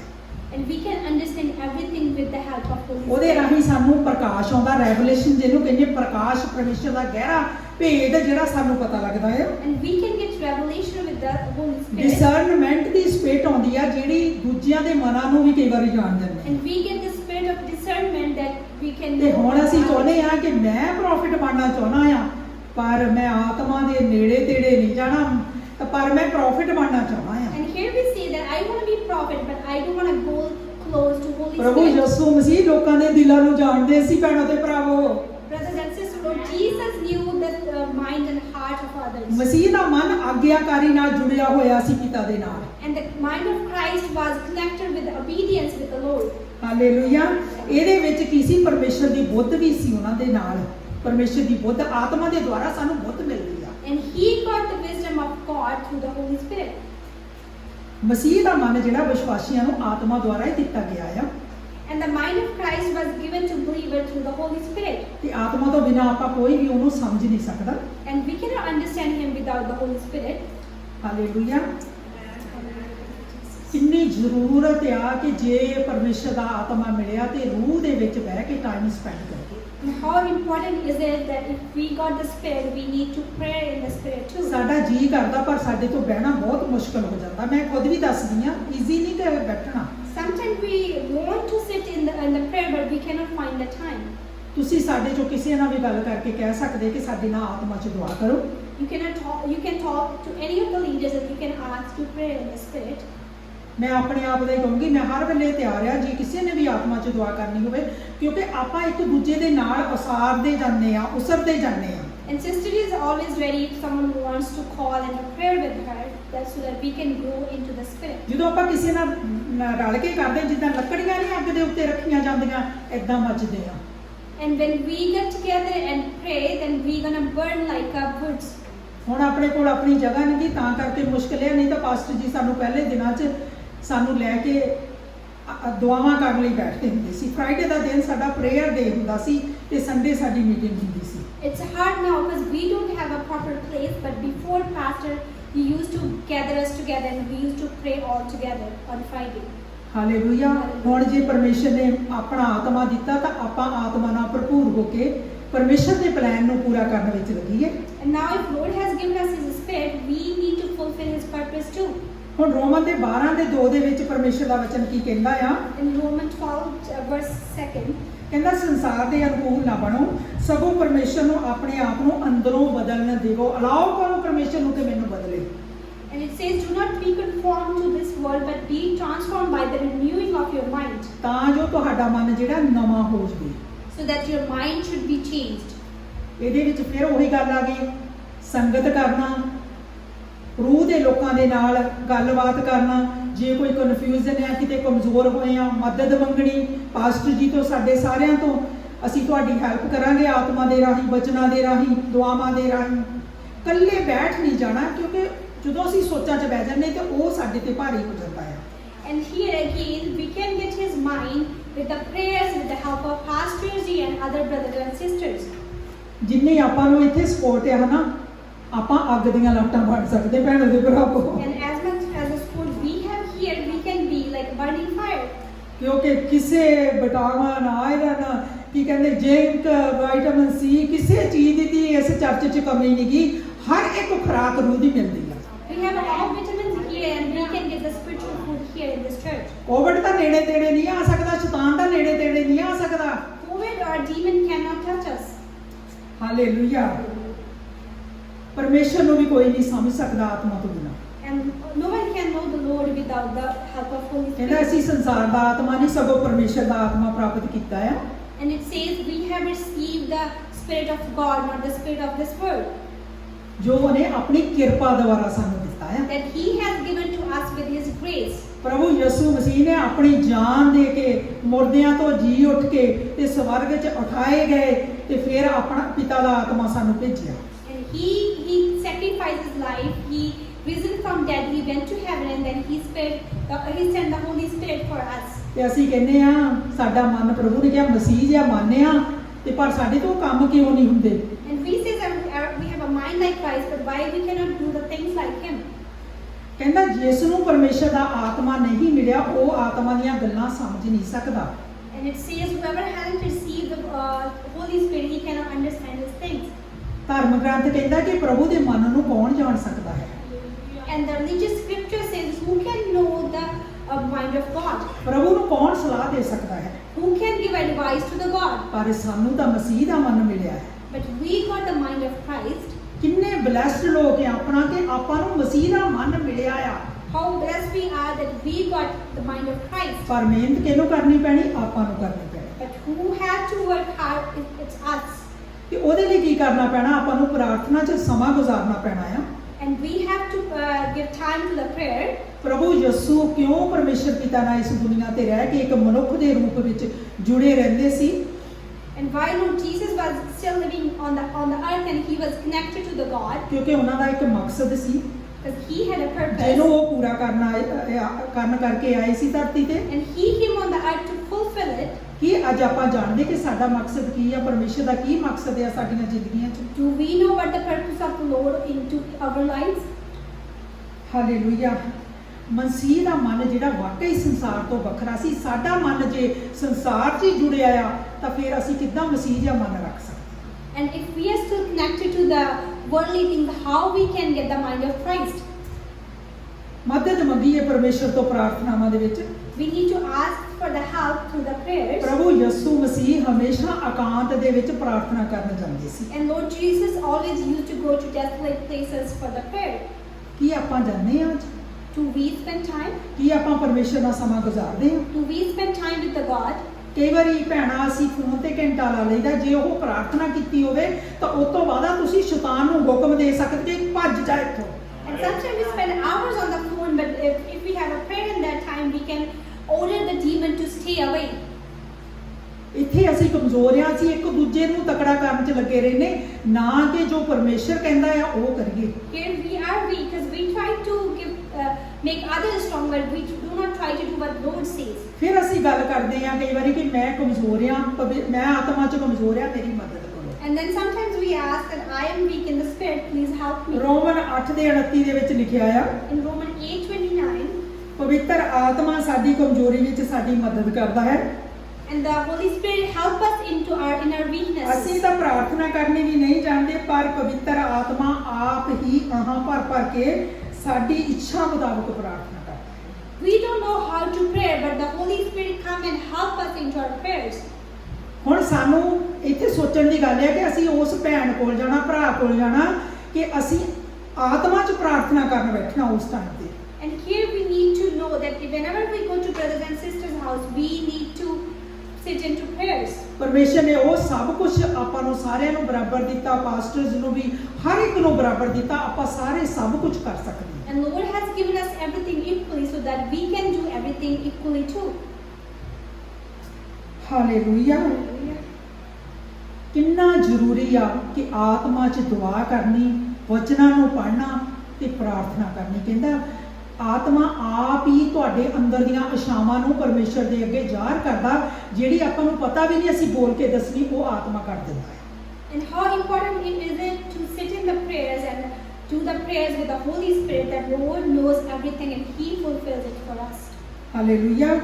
And we can understand everything with the help of Holy ਉਹਦੇ Spirit. ਰਾਹੀਂ ਸਾਨੂੰ ਪ੍ਰਕਾਸ਼ ਆਉਂਦਾ, ਰੈਵਲੇਸ਼ਨ ਜਿਹਨੂੰ ਕਹਿੰਦੇ ਪ੍ਰਕਾਸ਼, ਪਰਮੇਸ਼ਰ ਦਾ ਗਹਿਰਾ ਭੇਦ ਜਿਹੜਾ ਸਾਨੂੰ ਪਤਾ ਲੱਗਦਾ ਆ। And we can get revelation with the Holy Spirit. ਡਿਸਰਨਮੈਂਟ the spirit ਆਉਂਦੀ ਆ ਜਿਹੜੀ ਦੂਜਿਆਂ ਦੇ ਮਨਾਂ ਨੂੰ ਵੀ ਕਈ ਵਾਰੀ ਜਾਣ ਦਿੰਦੀ ਹੈ। And we get the spirit of discernment that we can ਤੇ know ਹੁਣ ਅਸੀਂ others. ਚਾਹੁੰਦੇ ਆ ਕਿ ਮੈਂ ਪ੍ਰੋਫਿਟ ਬਣਨਾ ਚਾਹੁੰਦਾ ਆ, ਪਰ ਮੈਂ ਆਤਮਾ ਦੇ ਨੇੜੇ ਤੇੜੇ ਨਹੀਂ ਜਾਣਾ, ਪਰ ਮੈਂ ਪ੍ਰੋਫਿਟ ਬਣਨਾ ਚਾਹੁੰਦਾ ਆ। And here we say that I want to be prophet, but I don't want to go close to Holy ਪ੍ਰਭੂ Spirit. ਯਿਸੂ ਮਸੀਹ ਲੋਕਾਂ ਦੇ ਦਿਲਾਂ ਨੂੰ ਜਾਣਦੇ ਸੀ ਭੈਣੋ ਤੇ ਭਰਾਵੋ। Brothers and sisters, Lord Jesus knew the mind and heart of others. ਮਸੀਹ ਦਾ ਮਨ ਆਗਿਆਕਾਰੀ ਨਾਲ ਜੁੜਿਆ ਹੋਇਆ ਸੀ ਪਿਤਾ ਦੇ ਨਾਲ। And the mind of Christ was connected with obedience with the Lord. Hallelujah. ਇਹਦੇ ਵਿੱਚ ਕੀ ਸੀ? ਪਰਮੇਸ਼ਰ ਦੀ ਬੁੱਧ ਵੀ ਸੀ ਉਹਨਾਂ ਦੇ ਨਾਲ। ਪਰਮੇਸ਼ਰ ਦੀ ਬੁੱਧ ਆਤਮਾ ਦੇ ਦੁਆਰਾ ਸਾਨੂੰ ਬੁੱਧ ਮਿਲਦੀ ਆ। And he got the wisdom of God through the Holy Spirit. ਮਸੀਹ ਦਾ ਮਨ ਜਿਹੜਾ ਵਿਸ਼ਵਾਸੀਆਂ ਨੂੰ ਆਤਮਾ ਦੁਆਰਾ ਹੀ ਦਿੱਤਾ ਗਿਆ ਆ। And the mind of Christ was given to believers through the Holy Spirit. ਤੇ ਆਤਮਾ ਤੋਂ ਬਿਨਾਂ ਆਪਾਂ ਕੋਈ ਵੀ ਉਹਨੂੰ ਸਮਝ ਨਹੀਂ ਸਕਦਾ। And we cannot understand him without the Holy Spirit. Hallelujah. ਕਿੰਨੀ ਜ਼ਰੂਰਤ ਆ ਕਿ ਜੇ ਪਰਮੇਸ਼ਰ ਦਾ ਆਤਮਾ ਮਿਲਿਆ ਤੇ ਰੂਹ ਦੇ ਵਿੱਚ ਬਹਿ ਕੇ ਟਾਈਮ ਸਪੈਂਡ ਕਰੀਏ। And how important is it that if we got the Spirit, we need to pray in the Spirit too. ਸਾਡਾ ਜੀ ਕਰਦਾ ਪਰ ਸਾਡੇ ਤੋਂ ਬਹਿਣਾ ਬਹੁਤ ਮੁਸ਼ਕਲ ਹੋ ਜਾਂਦਾ। ਮੈਂ ਖੁਦ ਵੀ ਦੱਸਦੀ ਆ, ਈਜ਼ੀ ਨਹੀਂ ਕਿ ਬੈਠਣਾ। Sometimes we want to sit in the prayer, but we cannot find the time. ਤੁਸੀਂ ਸਾਡੇ ਚੋਂ ਕਿਸੇ ਨਾਲ ਵੀ ਗੱਲ ਕਰਕੇ ਕਹਿ ਸਕਦੇ ਕਿ ਸਾਡੇ ਨਾਲ ਆਤਮਾ 'ਚ ਦੁਆ ਕਰੋ। You can talk to any of the leaders and you can ask to pray in the Spirit. ਮੈਂ ਆਪਣੇ ਆਪ ਦਾ ਹੀ ਕਹੂੰਗੀ, ਮੈਂ ਹਰ ਵੇਲੇ ਤਿਆਰ ਆ ਜੇ ਕਿਸੇ ਨੇ ਵੀ ਆਤਮਾ 'ਚ ਦੁਆ ਕਰਨੀ ਹੋਵੇ, ਕਿਉਂਕਿ ਆਪਾਂ ਇੱਕ ਦੂਜੇ ਦੇ ਨਾਲ ਉਸਾਰਦੇ ਜਾਂਦੇ ਆ, ਉਸਰਦੇ ਜਾਂਦੇ ਆ। And sister is always ready if someone wants to call and to pray with her, that's so that we can grow into the Spirit. ਜਦੋਂ ਆਪਾਂ ਕਿਸੇ ਨਾਲ ਰਲ ਕੇ ਕਰਦੇ, ਜਿੱਦਾਂ ਲੱਕੜੀਆਂ ਨਹੀਂ ਅੱਗ ਦੇ ਉੱਤੇ ਰੱਖੀਆਂ ਜਾਂਦੀਆਂ, ਏਦਾਂ ਮੱਚਦੇ ਆ। And when we get together and pray, then we're gonna burn like woods. ਹੁਣ ਆਪਣੇ ਕੋਲ ਆਪਣੀ ਜਗ੍ਹਾ ਨਹੀਂ ਗੀ, ਤਾਂ ਕਰਕੇ ਮੁਸ਼ਕਿਲ ਹੈ। ਨਹੀਂ ਤਾਂ ਪਾਸਟਰ ਜੀ ਸਾਨੂੰ ਪਹਿਲੇ ਦਿਨਾਂ 'ਚ ਸਾਨੂੰ ਲੈ ਕੇ ਦੁਆਵਾਂ ਕਰਨ ਲਈ ਬੈਠਦੇ ਹੁੰਦੇ ਸੀ। ਫਰਾਈਡੇ ਦਾ ਦਿਨ ਸਾਡਾ ਪ੍ਰੇਅਰ ਡੇ ਹੁੰਦਾ ਸੀ ਤੇ ਸੰਡੇ ਸਾਡੀ ਮੀਟਿੰਗ ਹੁੰਦੀ ਸੀ। It's hard now because we don't have a proper place, but before pastor, he used to gather us together and we used to pray all together on Friday. Hallelujah. ਹੁਣ ਜੇ ਪਰਮੇਸ਼ਰ ਨੇ ਆਪਣਾ ਆਤਮਾ ਦਿੱਤਾ ਤਾਂ ਆਪਾਂ ਆਤਮਾ ਨਾਲ ਭਰਪੂਰ ਹੋ ਕੇ ਪਰਮੇਸ਼ਰ ਦੇ ਪਲਾਨ ਨੂੰ ਪੂਰਾ ਕਰਨ ਵਿੱਚ ਲੱਗੀਏ। And now if Lord has given us his Spirit, we need to fulfill his purpose too. ਹੁਣ ਰੋਮਨ ਦੇ 12:2 ਦੇ ਵਿੱਚ ਪਰਮੇਸ਼ਰ ਦਾ ਵਚਨ ਕੀ ਕਹਿੰਦਾ ਆ? In Romans 12 verse 2, ਕਹਿੰਦਾ ਸੰਸਾਰ ਦੇ ਅਨੁਕੂਲ ਨਾ ਬਣੋ, ਸਗੋਂ ਪਰਮੇਸ਼ਰ ਨੂੰ ਆਪਣੇ ਆਪ ਨੂੰ ਅੰਦਰੋਂ ਬਦਲਣ ਦਿਓ। ਅਲਾਓ ਕਰੋ ਪਰਮੇਸ਼ਰ ਨੂੰ ਕਿ ਮੈਨੂੰ ਬਦਲੇ। and it says, do not be conformed to this world, but be transformed by the renewing of your mind, ਤਾਂ ਜੋ ਤੁਹਾਡਾ ਮਨ ਜਿਹੜਾ ਨਵਾਂ ਹੋ ਜਾਵੇ। so that your mind should be changed. ਇਹਦੇ ਵਿੱਚ ਫਿਰ ਉਹੀ ਗੱਲ ਆ ਗਈ, ਸੰਗਤ ਕਰਨਾ, ਰੂਹ ਦੇ ਲੋਕਾਂ ਦੇ ਨਾਲ ਗੱਲਬਾਤ ਕਰਨਾ। ਜੇ ਕੋਈ ਕਨਫਿਊਜ਼ਨ ਹੈ, ਕਿਤੇ ਕਮਜ਼ੋਰ ਹੋਏ ਆ, ਮਦਦ ਮੰਗਣੀ ਪਾਸਟਰ ਜੀ ਤੋਂ, ਸਾਡੇ ਸਾਰਿਆਂ ਤੋਂ। ਅਸੀਂ ਤੁਹਾਡੀ ਹੈਲਪ ਕਰਾਂਗੇ ਆਤਮਾ ਦੇ ਰਾਹੀਂ, ਬਚਨਾਂ ਦੇ ਰਾਹੀਂ, ਦੁਆਵਾਂ ਦੇ ਰਾਹੀਂ। ਇਕੱਲੇ ਬੈਠ ਨਹੀਂ ਜਾਣਾ, ਕਿਉਂਕਿ ਜਦੋਂ ਅਸੀਂ ਸੋਚਾਂ 'ਚ ਬਹਿ ਜਾਂਦੇ ਤੇ ਉਹ ਸਾਡੇ ਤੇ ਭਾਰੀ ਹੋ ਜਾਂਦਾ ਹੈ। And here again, we can get his mind with the prayers, with the help of pastors and other brothers and sisters. ਜਿੰਨੀ ਆਪਾਂ ਨੂੰ ਇੱਥੇ ਸਪੋਰਟ ਹੈ ਨਾ, ਆਪਾਂ ਅੱਗ ਦੀਆਂ ਲਾਟਾਂ ਬਣ ਸਕਦੇ ਭੈਣੋ ਦੇ ਭਰਾਵੋ। And as much as the support we have here, we can be like burning fire. ਕਿਉਂਕਿ ਕਿਸੇ ਵਿਟਾਮਿਨ, ਆਇਰਨ, ਕੀ ਕਹਿੰਦੇ ਜ਼ਿੰਕ, ਵਿਟਾਮਿਨ ਸੀ, ਕਿਸੇ ਚੀਜ਼ ਦੀ ਇਸ ਚਰਚ 'ਚ ਕਮੀ ਨਹੀਂ ਗੀ। ਹਰ ਇੱਕ ਖੁਰਾਕ ਰੂਹ ਦੀ ਮਿਲਦੀ ਆ। We have all vitamins here and we can get the spiritual food here in this church. Covid ਤਾਂ ਨੇੜੇ ਤੇੜੇ ਨਹੀਂ ਆ ਸਕਦਾ, ਸ਼ੈਤਾਨ ਦਾ ਨੇੜੇ ਤੇੜੇ ਨਹੀਂ ਆ ਸਕਦਾ। COVID or demon cannot touch us. Hallelujah. ਪਰਮੇਸ਼ਰ ਨੂੰ ਵੀ ਕੋਈ ਨਹੀਂ ਸਮਝ ਸਕਦਾ ਆਤਮਾ ਤੋਂ ਬਿਨਾਂ। And no one can know the Lord without the help of Holy ਕਹਿੰਦਾ Spirit. ਅਸੀਂ ਸੰਸਾਰ ਦਾ ਆਤਮਾ ਨਹੀਂ, ਸਗੋਂ ਪਰਮੇਸ਼ਰ ਦਾ ਆਤਮਾ ਪ੍ਰਾਪਤ ਕੀਤਾ ਆ। And it says we have received the Spirit of God, not the spirit of this world, ਜੋ ਉਹਨੇ ਆਪਣੀ ਕਿਰਪਾ ਦੁਆਰਾ ਸਾਨੂੰ ਦਿੱਤਾ ਆ। that He has given to us with His grace. ਪ੍ਰਭੂ ਯਿਸੂ ਮਸੀਹ ਨੇ ਆਪਣੀ ਜਾਨ ਦੇ ਕੇ, ਮੁਰਦਿਆਂ ਤੋਂ ਜੀ ਉੱਠ ਕੇ ਤੇ ਸਵਰਗ 'ਚ ਉਠਾਏ ਗਏ ਤੇ ਫਿਰ ਆਪਣਾ ਪਿਤਾ ਦਾ ਆਤਮਾ ਸਾਨੂੰ ਭੇਜਿਆ। And He sacrificed His life. He risen from dead. He went to heaven, and then He sent the Holy Spirit for us. ਤੇ ਅਸੀਂ ਕਹਿੰਦੇ ਆ ਸਾਡਾ ਮਨ, ਪ੍ਰਭੂ ਨੇ ਕਿਹਾ ਮਸੀਹ ਜਿਹਾ ਮੰਨਿਆ, ਤੇ ਪਰ ਸਾਡੇ ਤੋਂ ਕੰਮ ਕਿਉਂ ਨਹੀਂ ਹੁੰਦੇ? And we say that we have a mind like Christ, but why we cannot do the things like Him? ਕਹਿੰਦਾ ਜਿਸ ਨੂੰ ਪਰਮੇਸ਼ਰ ਦਾ ਆਤਮਾ ਨਹੀਂ ਮਿਲਿਆ, ਉਹ ਆਤਮਾ ਦੀਆਂ ਗੱਲਾਂ ਸਮਝ ਨਹੀਂ ਸਕਦਾ। And it says whoever hasn't received the Holy Spirit, he cannot understand His things. ਧਰਮ ਗ੍ਰੰਥ ਕਹਿੰਦਾ ਕਿ ਪ੍ਰਭੂ ਦੇ ਮਨ ਨੂੰ ਕੌਣ ਜਾਣ ਸਕਦਾ ਹੈ। And the religious scripture says, who can know the mind of God? ਪ੍ਰਭੂ ਨੂੰ ਕੌਣ ਸਲਾਹ ਦੇ ਸਕਦਾ ਹੈ। Who can give advice to the God? ਪਰ ਸਾਨੂੰ ਤਾਂ ਮਸੀਹ ਦਾ ਮਨ ਮਿਲਿਆ ਹੈ। But we got the mind of Christ. ਕਿੰਨੇ ਬਲੈਸਡ ਲੋਕ ਆ ਆਪਣਾ ਕਿ ਆਪਾਂ ਨੂੰ ਮਸੀਹ ਦਾ ਮਨ ਮਿਲਿਆ ਆ। How blessed we are that we got the mind of Christ. ਪਰ ਮਿਹਨਤ ਕਿਹਨੂੰ ਕਰਨੀ ਪੈਣੀ? ਆਪਾਂ ਨੂੰ ਕਰਨੀ ਪੈਣੀ। But who had to work hard? It's us. ਤੇ ਉਹਦੇ ਲਈ ਕੀ ਕਰਨਾ ਪੈਣਾ? ਆਪਾਂ ਨੂੰ ਪ੍ਰਾਰਥਨਾ 'ਚ ਸਮਾਂ ਗੁਜ਼ਾਰਨਾ ਪੈਣਾ ਆ। And we have to give time to the prayer. ਪ੍ਰਭੂ ਯਿਸੂ ਕਿਉਂ ਪਰਮੇਸ਼ਰ ਪਿਤਾ ਨਾਲ ਇਸ ਦੁਨੀਆ ਤੇ ਰਹਿ ਕੇ ਇੱਕ ਮਨੁੱਖ ਦੇ ਰੂਪ ਵਿੱਚ ਜੁੜੇ ਰਹਿੰਦੇ ਸੀ? And why Lord Jesus was still living on the earth and he was connected to the God? ਕਿਉਂਕਿ ਉਹਨਾਂ ਦਾ ਇੱਕ ਮਕਸਦ ਸੀ Because he had a purpose. ਜਿਹਨੂੰ ਉਹ ਪੂਰਾ ਕਰਨ ਕਰਕੇ ਆਏ ਸੀ ਧਰਤੀ ਤੇ। And he came on the earth to fulfill it. ਕੀ ਅੱਜ ਆਪਾਂ ਜਾਣਦੇ ਕਿ ਸਾਡਾ ਮਕਸਦ ਕੀ ਆ? ਪਰਮੇਸ਼ਰ ਦਾ ਕੀ ਮਕਸਦ ਆ ਸਾਡੀਆਂ ਜ਼ਿੰਦਗੀਆਂ 'ਚ? Do we know what the purpose of the Lord into our lives? Hallelujah. ਮਸੀਹ ਦਾ ਮਨ ਜਿਹੜਾ ਵਾਕਈ ਸੰਸਾਰ ਤੋਂ ਵੱਖਰਾ ਸੀ। ਸਾਡਾ ਮਨ ਜੇ ਸੰਸਾਰ 'ਚ ਹੀ ਜੁੜਿਆ ਆ ਤਾਂ ਫਿਰ ਅਸੀਂ ਕਿੱਦਾਂ ਮਸੀਹ ਜਿਹਾ ਮਨ ਰੱਖ ਸਕਦੇ? And if we are still connected to the worldly things, how we can get the mind of Christ? ਮਦਦ ਮੰਗੀਏ ਪਰਮੇਸ਼ਰ ਤੋਂ ਪ੍ਰਾਰਥਨਾਵਾਂ ਦੇ ਵਿੱਚ। We need to ask for the help through the prayers. ਪ੍ਰਭੂ ਯਿਸੂ ਮਸੀਹ ਹਮੇਸ਼ਾ ਇਕਾਂਤ ਦੇ ਵਿੱਚ ਪ੍ਰਾਰਥਨਾ ਕਰਨ ਜਾਂਦੇ ਸੀ। And Lord Jesus always used to go to desolate places for the prayer. ਕੀ ਆਪਾਂ ਜਾਂਦੇ ਹਾਂ ਅੱਜ? Do we spend time? ਕੀ ਆਪਾਂ ਪਰਮੇਸ਼ਰ ਨਾਲ ਸਮਾਂ ਗੁਜ਼ਾਰਦੇ ਹਾਂ? Do we spend time with the God? ਕਈ ਵਾਰੀ ਭੈਣਾ ਅਸੀਂ ਫੋਨ ਤੇ ਘੰਟਾ ਲਾ ਲਈਦਾ। ਜੇ ਉਹ ਪ੍ਰਾਰਥਨਾ ਕੀਤੀ ਹੋਵੇ ਤਾਂ ਉਸ ਤੋਂ ਬਾਅਦ ਤੁਸੀਂ ਸ਼ੈਤਾਨ ਨੂੰ ਹੁਕਮ ਦੇ ਸਕਦੇ ਕਿ ਭੱਜ ਜਾ ਇੱਥੋਂ। And sometimes we spend hours on the phone, but if we have a prayer in that time, we can order the demon to stay away. ਇੱਥੇ ਅਸੀਂ ਕਮਜ਼ੋਰ ਆ। ਅਸੀਂ ਇੱਕ ਦੂਜੇ ਨੂੰ ਤਕੜਾ ਕਰਨ 'ਚ ਲੱਗੇ ਰਹਿੰਦੇ, ਨਾ ਕਿ ਜੋ ਪਰਮੇਸ਼ਰ ਕਹਿੰਦਾ ਆ ਉਹ ਕਰੀਏ। Here we are weak because we try to make others strong, but we do not try to do what Lord says. ਫਿਰ ਅਸੀਂ ਗੱਲ ਕਰਦੇ ਆ ਕਈ ਵਾਰੀ ਕਿ ਮੈਂ ਕਮਜ਼ੋਰ ਆ, ਮੈਂ ਆਤਮਾ 'ਚ ਕਮਜ਼ੋਰ ਆ, ਮੇਰੀ ਮਦਦ ਕਰੋ। And then sometimes we ask that I am weak in the spirit, please help me. Roman 8:29 ਦੇ ਵਿੱਚ ਲਿਖਿਆ ਆ, In Romans 8:29, ਪਵਿੱਤਰ ਆਤਮਾ ਸਾਡੀ ਕਮਜ਼ੋਰੀ ਵਿੱਚ ਸਾਡੀ ਮਦਦ ਕਰਦਾ ਹੈ। and the Holy Spirit help us into our inner weakness. ਅਸੀਂ ਤਾਂ ਪ੍ਰਾਰਥਨਾ ਕਰਨੀ ਵੀ ਨਹੀਂ ਜਾਣਦੇ, ਪਰ ਪਵਿੱਤਰ ਆਤਮਾ ਆਪ ਹੀ ਆਹਾਂ ਭਰ ਕੇ ਸਾਡੀ ਇੱਛਾ ਮੁਤਾਬਕ ਪ੍ਰਾਰਥਨਾ ਕਰਦਾ ਹੈ। We don't know how to pray, but the Holy Spirit come and help us into our prayers. ਹੁਣ ਸਾਨੂੰ ਇੱਥੇ ਸੋਚਣ ਦੀ ਗੱਲ ਹੈ ਕਿ ਅਸੀਂ ਉਸ ਭੈਣ ਕੋਲ ਜਾਣਾ, ਭਰਾ ਕੋਲ ਜਾਣਾ ਕਿ ਅਸੀਂ ਆਤਮਾ 'ਚ ਪ੍ਰਾਰਥਨਾ ਕਰਨ ਬੈਠਣਾ ਉਸ ਟਾਈਮ ਤੇ। And here we need to know that whenever we go to brothers and sisters' house, we need to sit into prayers. ਪਰਮੇਸ਼ਰ ਨੇ ਉਹ ਸਭ ਕੁਝ ਆਪਾਂ ਨੂੰ ਸਾਰਿਆਂ ਨੂੰ ਬਰਾਬਰ ਦਿੱਤਾ, ਪਾਸਟਰਸ ਨੂੰ ਵੀ ਹਰ ਇੱਕ ਨੂੰ ਬਰਾਬਰ ਦਿੱਤਾ। ਆਪਾਂ ਸਾਰੇ ਸਭ ਕੁਝ ਕਰ ਸਕਦੇ ਹਾਂ। And Lord has given us everything equally so that we can do everything equally too. Hallelujah. ਕਿੰਨਾ ਜ਼ਰੂਰੀ ਆ ਕਿ ਆਤਮਾ 'ਚ ਦੁਆ ਕਰਨੀ, ਵਚਨਾਂ ਨੂੰ ਪੜ੍ਹਨਾ ਤੇ ਪ੍ਰਾਰਥਨਾ ਕਰਨੀ। ਕਹਿੰਦਾ ਆਤਮਾ ਆਪ ਹੀ ਤੁਹਾਡੇ ਅੰਦਰ ਦੀਆਂ ਇਛਾਵਾਂ ਨੂੰ ਪਰਮੇਸ਼ਰ ਦੇ ਅੱਗੇ ਜ਼ਾਹਰ ਕਰਦਾ, ਜਿਹੜੀ ਆਪਾਂ ਨੂੰ ਪਤਾ ਵੀ ਨਹੀਂ ਅਸੀਂ ਬੋਲ ਕੇ ਦੱਸਣੀ, ਉਹ ਆਤਮਾ ਕਰ ਦਿੰਦਾ ਹੈ। And how important is it to sit in the prayers and do the prayers with the Holy Spirit, that Lord knows everything and He fulfills it for us. Hallelujah.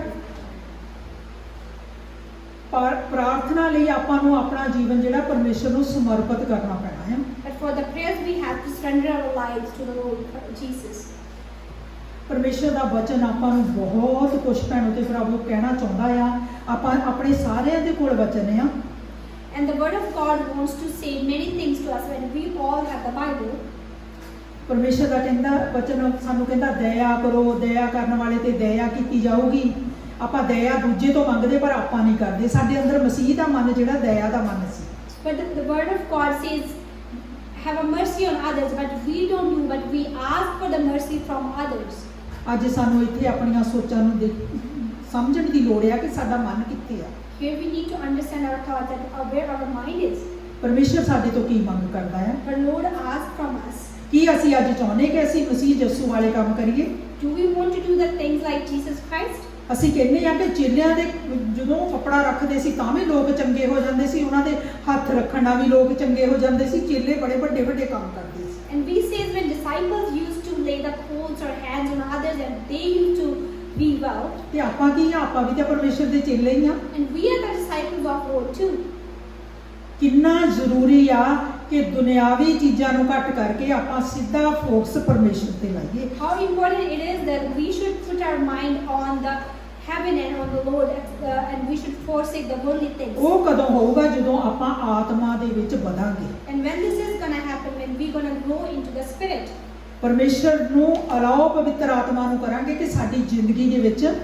ਪ੍ਰਾਰਥਨਾ ਲਈ ਆਪਾਂ ਨੂੰ ਆਪਣਾ ਜੀਵਨ ਜਿਹੜਾ ਪਰਮੇਸ਼ਰ ਨੂੰ ਸਮਰਪਿਤ ਕਰਨਾ ਪੈਣਾ ਹੈ। But for the prayers we have to surrender our lives to the Lord Jesus. ਪਰਮੇਸ਼ਰ ਦਾ ਵਚਨ ਆਪਾਂ ਨੂੰ ਬਹੁਤ ਕੁਝ ਭੈਣੋ ਤੇ ਭਰਾਵੋ ਕਹਿਣਾ ਚਾਹੁੰਦਾ ਆ। ਆਪਾਂ ਆਪਣੇ ਸਾਰਿਆਂ ਦੇ ਕੋਲ ਵਚਨ ਆ। And the word of God wants to say many things to us when we all have the Bible. ਪਰਮੇਸ਼ਰ ਦਾ ਕਹਿੰਦਾ ਵਚਨ ਸਾਨੂੰ ਕਹਿੰਦਾ ਦਇਆ ਕਰੋ, ਦਇਆ ਕਰਨ ਵਾਲੇ ਤੇ ਦਇਆ ਕੀਤੀ ਜਾਊਗੀ। ਆਪਾਂ ਦਇਆ ਦੂਜੇ ਤੋਂ ਮੰਗਦੇ ਪਰ ਆਪਾਂ ਨਹੀਂ ਕਰਦੇ। ਸਾਡੇ ਅੰਦਰ ਮਸੀਹ ਦਾ ਮਨ ਜਿਹੜਾ ਦਇਆ ਦਾ ਮਨ ਸੀ। But the word of God says have a mercy on others, but we don't do, but we ask for the mercy from others. ਅੱਜ ਸਾਨੂੰ ਇੱਥੇ ਆਪਣੀਆਂ ਸੋਚਾਂ ਨੂੰ ਸਮਝਣ ਦੀ ਲੋੜ ਆ ਕਿ ਸਾਡਾ ਮਨ ਕਿੱਥੇ ਆ। Here we need to understand our thoughts and where our mind is. ਪਰਮੇਸ਼ਰ ਸਾਡੇ ਤੋਂ ਕੀ ਮੰਗ ਕਰਦਾ ਹੈ? But Lord asks from us. ਕੀ ਅਸੀਂ ਅੱਜ ਚਾਹੁੰਦੇ ਕਿ ਅਸੀਂ ਮਸੀਹ ਯਿਸੂ ਵਾਲੇ ਕੰਮ ਕਰੀਏ? Do we want to do the things like Jesus Christ? ਅਸੀਂ ਕਹਿੰਦੇ ਆ ਕਿ ਚੇਲਿਆਂ ਦੇ ਜਦੋਂ ਕੱਪੜਾ ਰੱਖਦੇ ਸੀ ਤਾਂ ਵੀ ਲੋਕ ਚੰਗੇ ਹੋ ਜਾਂਦੇ ਸੀ, ਉਹਨਾਂ ਦੇ ਹੱਥ ਰੱਖਣ ਨਾਲ ਵੀ ਲੋਕ ਚੰਗੇ ਹੋ ਜਾਂਦੇ ਸੀ। ਚੇਲੇ ਬੜੇ ਵੱਡੇ ਵੱਡੇ ਕੰਮ ਕਰਦੇ ਸੀ। And we say when disciples used to lay the clothes or hands on others and they used to be well. ਤੇ ਆਪਾਂ ਕੀ ਆ? ਆਪਾਂ ਵੀ ਤਾਂ ਪਰਮੇਸ਼ਰ ਦੇ ਚੇਲੇ ਹੀ ਆ। And we are the disciples of Lord too. ਕਿੰਨਾ ਜ਼ਰੂਰੀ ਆ ਕਿ ਦੁਨਿਆਵੀ ਚੀਜ਼ਾਂ ਨੂੰ ਘੱਟ ਕਰਕੇ ਆਪਾਂ ਸਿੱਧਾ ਫੋਕਸ ਪਰਮੇਸ਼ਰ ਤੇ ਲਾਈਏ। How important it is that we should put our mind on the heaven and on the Lord, and we should forsake the worldly things. ਉਹ ਕਦੋਂ ਹੋਊਗਾ ਜਦੋਂ ਆਪਾਂ ਆਤਮਾ ਦੇ ਵਿੱਚ ਵਧਾਂਗੇ। And when this is gonna happen, when we're gonna grow into the Spirit, ਪਰਮੇਸ਼ਰ ਨੂੰ ਅਲਾਓ ਪਵਿੱਤਰ ਆਤਮਾ ਨੂੰ ਕਰਾਂਗੇ ਕਿ ਸਾਡੀ ਜ਼ਿੰਦਗੀ ਦੇ ਵਿੱਚ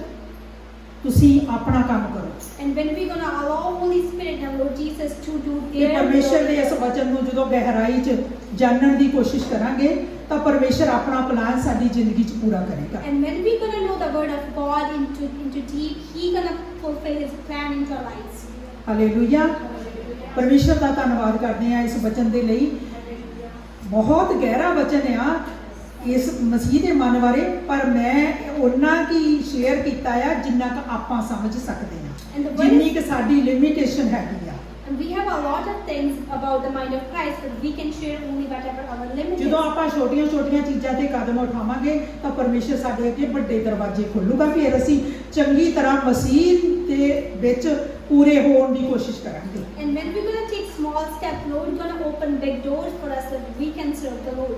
ਤੁਸੀਂ ਆਪਣਾ ਕੰਮ ਕਰੋ। and when we're gonna allow Holy Spirit and Lord Jesus to do ਕਿ their ਪਰਮੇਸ਼ਰ ਦੇ ਇਸ will. ਵਚਨ ਨੂੰ ਜਦੋਂ ਗਹਿਰਾਈ 'ਚ ਜਾਣਨ ਦੀ ਕੋਸ਼ਿਸ਼ ਕਰਾਂਗੇ ਤਾਂ ਪਰਮੇਸ਼ਰ ਆਪਣਾ ਪਲਾਨ ਸਾਡੀ ਜ਼ਿੰਦਗੀ 'ਚ ਪੂਰਾ ਕਰੇਗਾ। And when we're gonna know the word of God into deep, He gonna fulfill His plan into our lives. Hallelujah. ਪਰਮੇਸ਼ਰ ਦਾ ਧੰਨਵਾਦ ਕਰਦੇ ਹਾਂ ਇਸ ਵਚਨ ਦੇ ਲਈ। ਬਹੁਤ ਗਹਿਰਾ ਵਚਨ ਆ ਇਸ ਮਸੀਹ ਦੇ ਮਨ ਬਾਰੇ, ਪਰ ਮੈਂ ਉਹਨਾਂ ਕੀ ਸ਼ੇਅਰ ਕੀਤਾ ਆ ਜਿੰਨਾ ਕੁ ਆਪਾਂ ਸਮਝ ਸਕਦੇ And the ਹਾਂ, word ਜਿੰਨੀ is- ਕੁ ਸਾਡੀ ਲਿਮਿਟੇਸ਼ਨ ਹੈਗੀ ਆ। And we have a lot of things about the mind of Christ, but we can share only whatever our limit is. ਜਦੋਂ ਆਪਾਂ ਛੋਟੀਆਂ-ਛੋਟੀਆਂ ਚੀਜ਼ਾਂ ਤੇ ਕਦਮ ਉਠਾਵਾਂਗੇ ਤਾਂ ਪਰਮੇਸ਼ਰ ਸਾਡੇ ਅੱਗੇ ਵੱਡੇ ਦਰਵਾਜ਼ੇ ਖੋਲੂਗਾ। ਫਿਰ ਅਸੀਂ ਚੰਗੀ ਤਰ੍ਹਾਂ ਮਸੀਹ ਦੇ ਵਿੱਚ ਪੂਰੇ ਹੋਣ ਦੀ ਕੋਸ਼ਿਸ਼ ਕਰਾਂਗੇ। And when we're gonna take small steps, Lord gonna open big doors for us so that we can serve the Lord.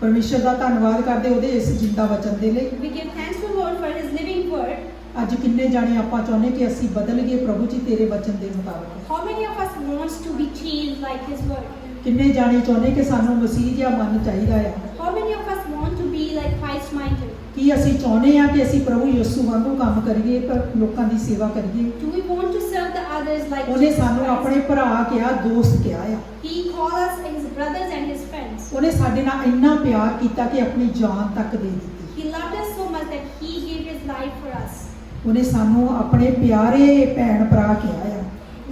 ਪਰਮੇਸ਼ਰ ਦਾ ਧੰਨਵਾਦ ਕਰਦੇ ਉਹਦੇ ਇਸ ਜਿੰਦਾ ਵਚਨ ਦੇ ਲਈ। We give thanks to the Lord for His living word. ਅੱਜ ਕਿੰਨੇ ਜਾਣੇ ਆਪਾਂ ਚਾਹੁੰਦੇ ਕਿ ਅਸੀਂ ਬਦਲ ਗਏ ਪ੍ਰਭੂ ਜੀ ਤੇਰੇ ਵਚਨ ਦੇ ਮੁਤਾਬਕ। How many of us wants to be changed like His word? ਕਿੰਨੇ ਜਾਣੇ ਚਾਹੁੰਦੇ ਕਿ ਸਾਨੂੰ ਮਸੀਹ ਜਿਹਾ ਮਨ ਚਾਹੀਦਾ ਆ। How many of us want to be like Christ-minded? ਕੀ ਅਸੀਂ ਚਾਹੁੰਦੇ ਆ ਕਿ ਅਸੀਂ ਪ੍ਰਭੂ ਯਿਸੂ ਵਾਂਗੂ ਕੰਮ ਕਰੀਏ, ਪਰ ਲੋਕਾਂ ਦੀ ਸੇਵਾ ਕਰੀਏ। Do we want to serve the others like ਉਹਨੇ Jesus ਸਾਨੂੰ Christ? ਆਪਣੇ ਭਰਾ ਕਿਹਾ, ਦੋਸਤ ਕਿਹਾ ਆ। He called us His brothers and His friends. ਉਹਨੇ ਸਾਡੇ ਨਾਲ ਇੰਨਾ ਪਿਆਰ ਕੀਤਾ ਕਿ ਆਪਣੀ ਜਾਨ ਤੱਕ ਦੇ ਦਿੱਤੀ। He loved us so much that He gave His life for us. ਉਹਨੇ ਸਾਨੂੰ ਆਪਣੇ ਪਿਆਰੇ ਭੈਣ ਭਰਾ ਕਿਹਾ ਆ।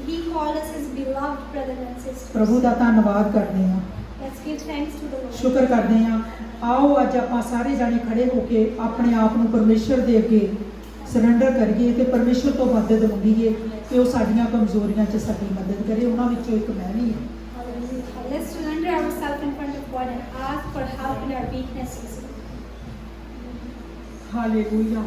He called us His beloved brothers and sisters. ਪ੍ਰਭੂ ਦਾ ਧੰਨਵਾਦ ਕਰਦੇ ਆ, Let's give thanks to the Lord. ਸ਼ੁਕਰ ਕਰਦੇ ਆ। ਆਓ ਅੱਜ ਆਪਾਂ ਸਾਰੇ ਜਾਣੇ ਖੜੇ ਹੋ ਕੇ ਆਪਣੇ ਆਪ ਨੂੰ ਪਰਮੇਸ਼ਰ ਦੇ ਅੱਗੇ ਸਰੈਂਡਰ ਕਰੀਏ ਤੇ ਪਰਮੇਸ਼ਰ ਤੋਂ ਮਦਦ ਮੰਗੀਏ ਕਿ ਉਹ ਸਾਡੀਆਂ ਕਮਜ਼ੋਰੀਆਂ 'ਚ ਸਾਡੀ ਮਦਦ ਕਰੇ। ਉਹਨਾਂ ਵਿੱਚੋਂ ਇੱਕ ਮੈਂ ਵੀ ਹਾਂ। Hallelujah. Let's surrender ourselves in front of God and ask for help in our weaknesses. Hallelujah.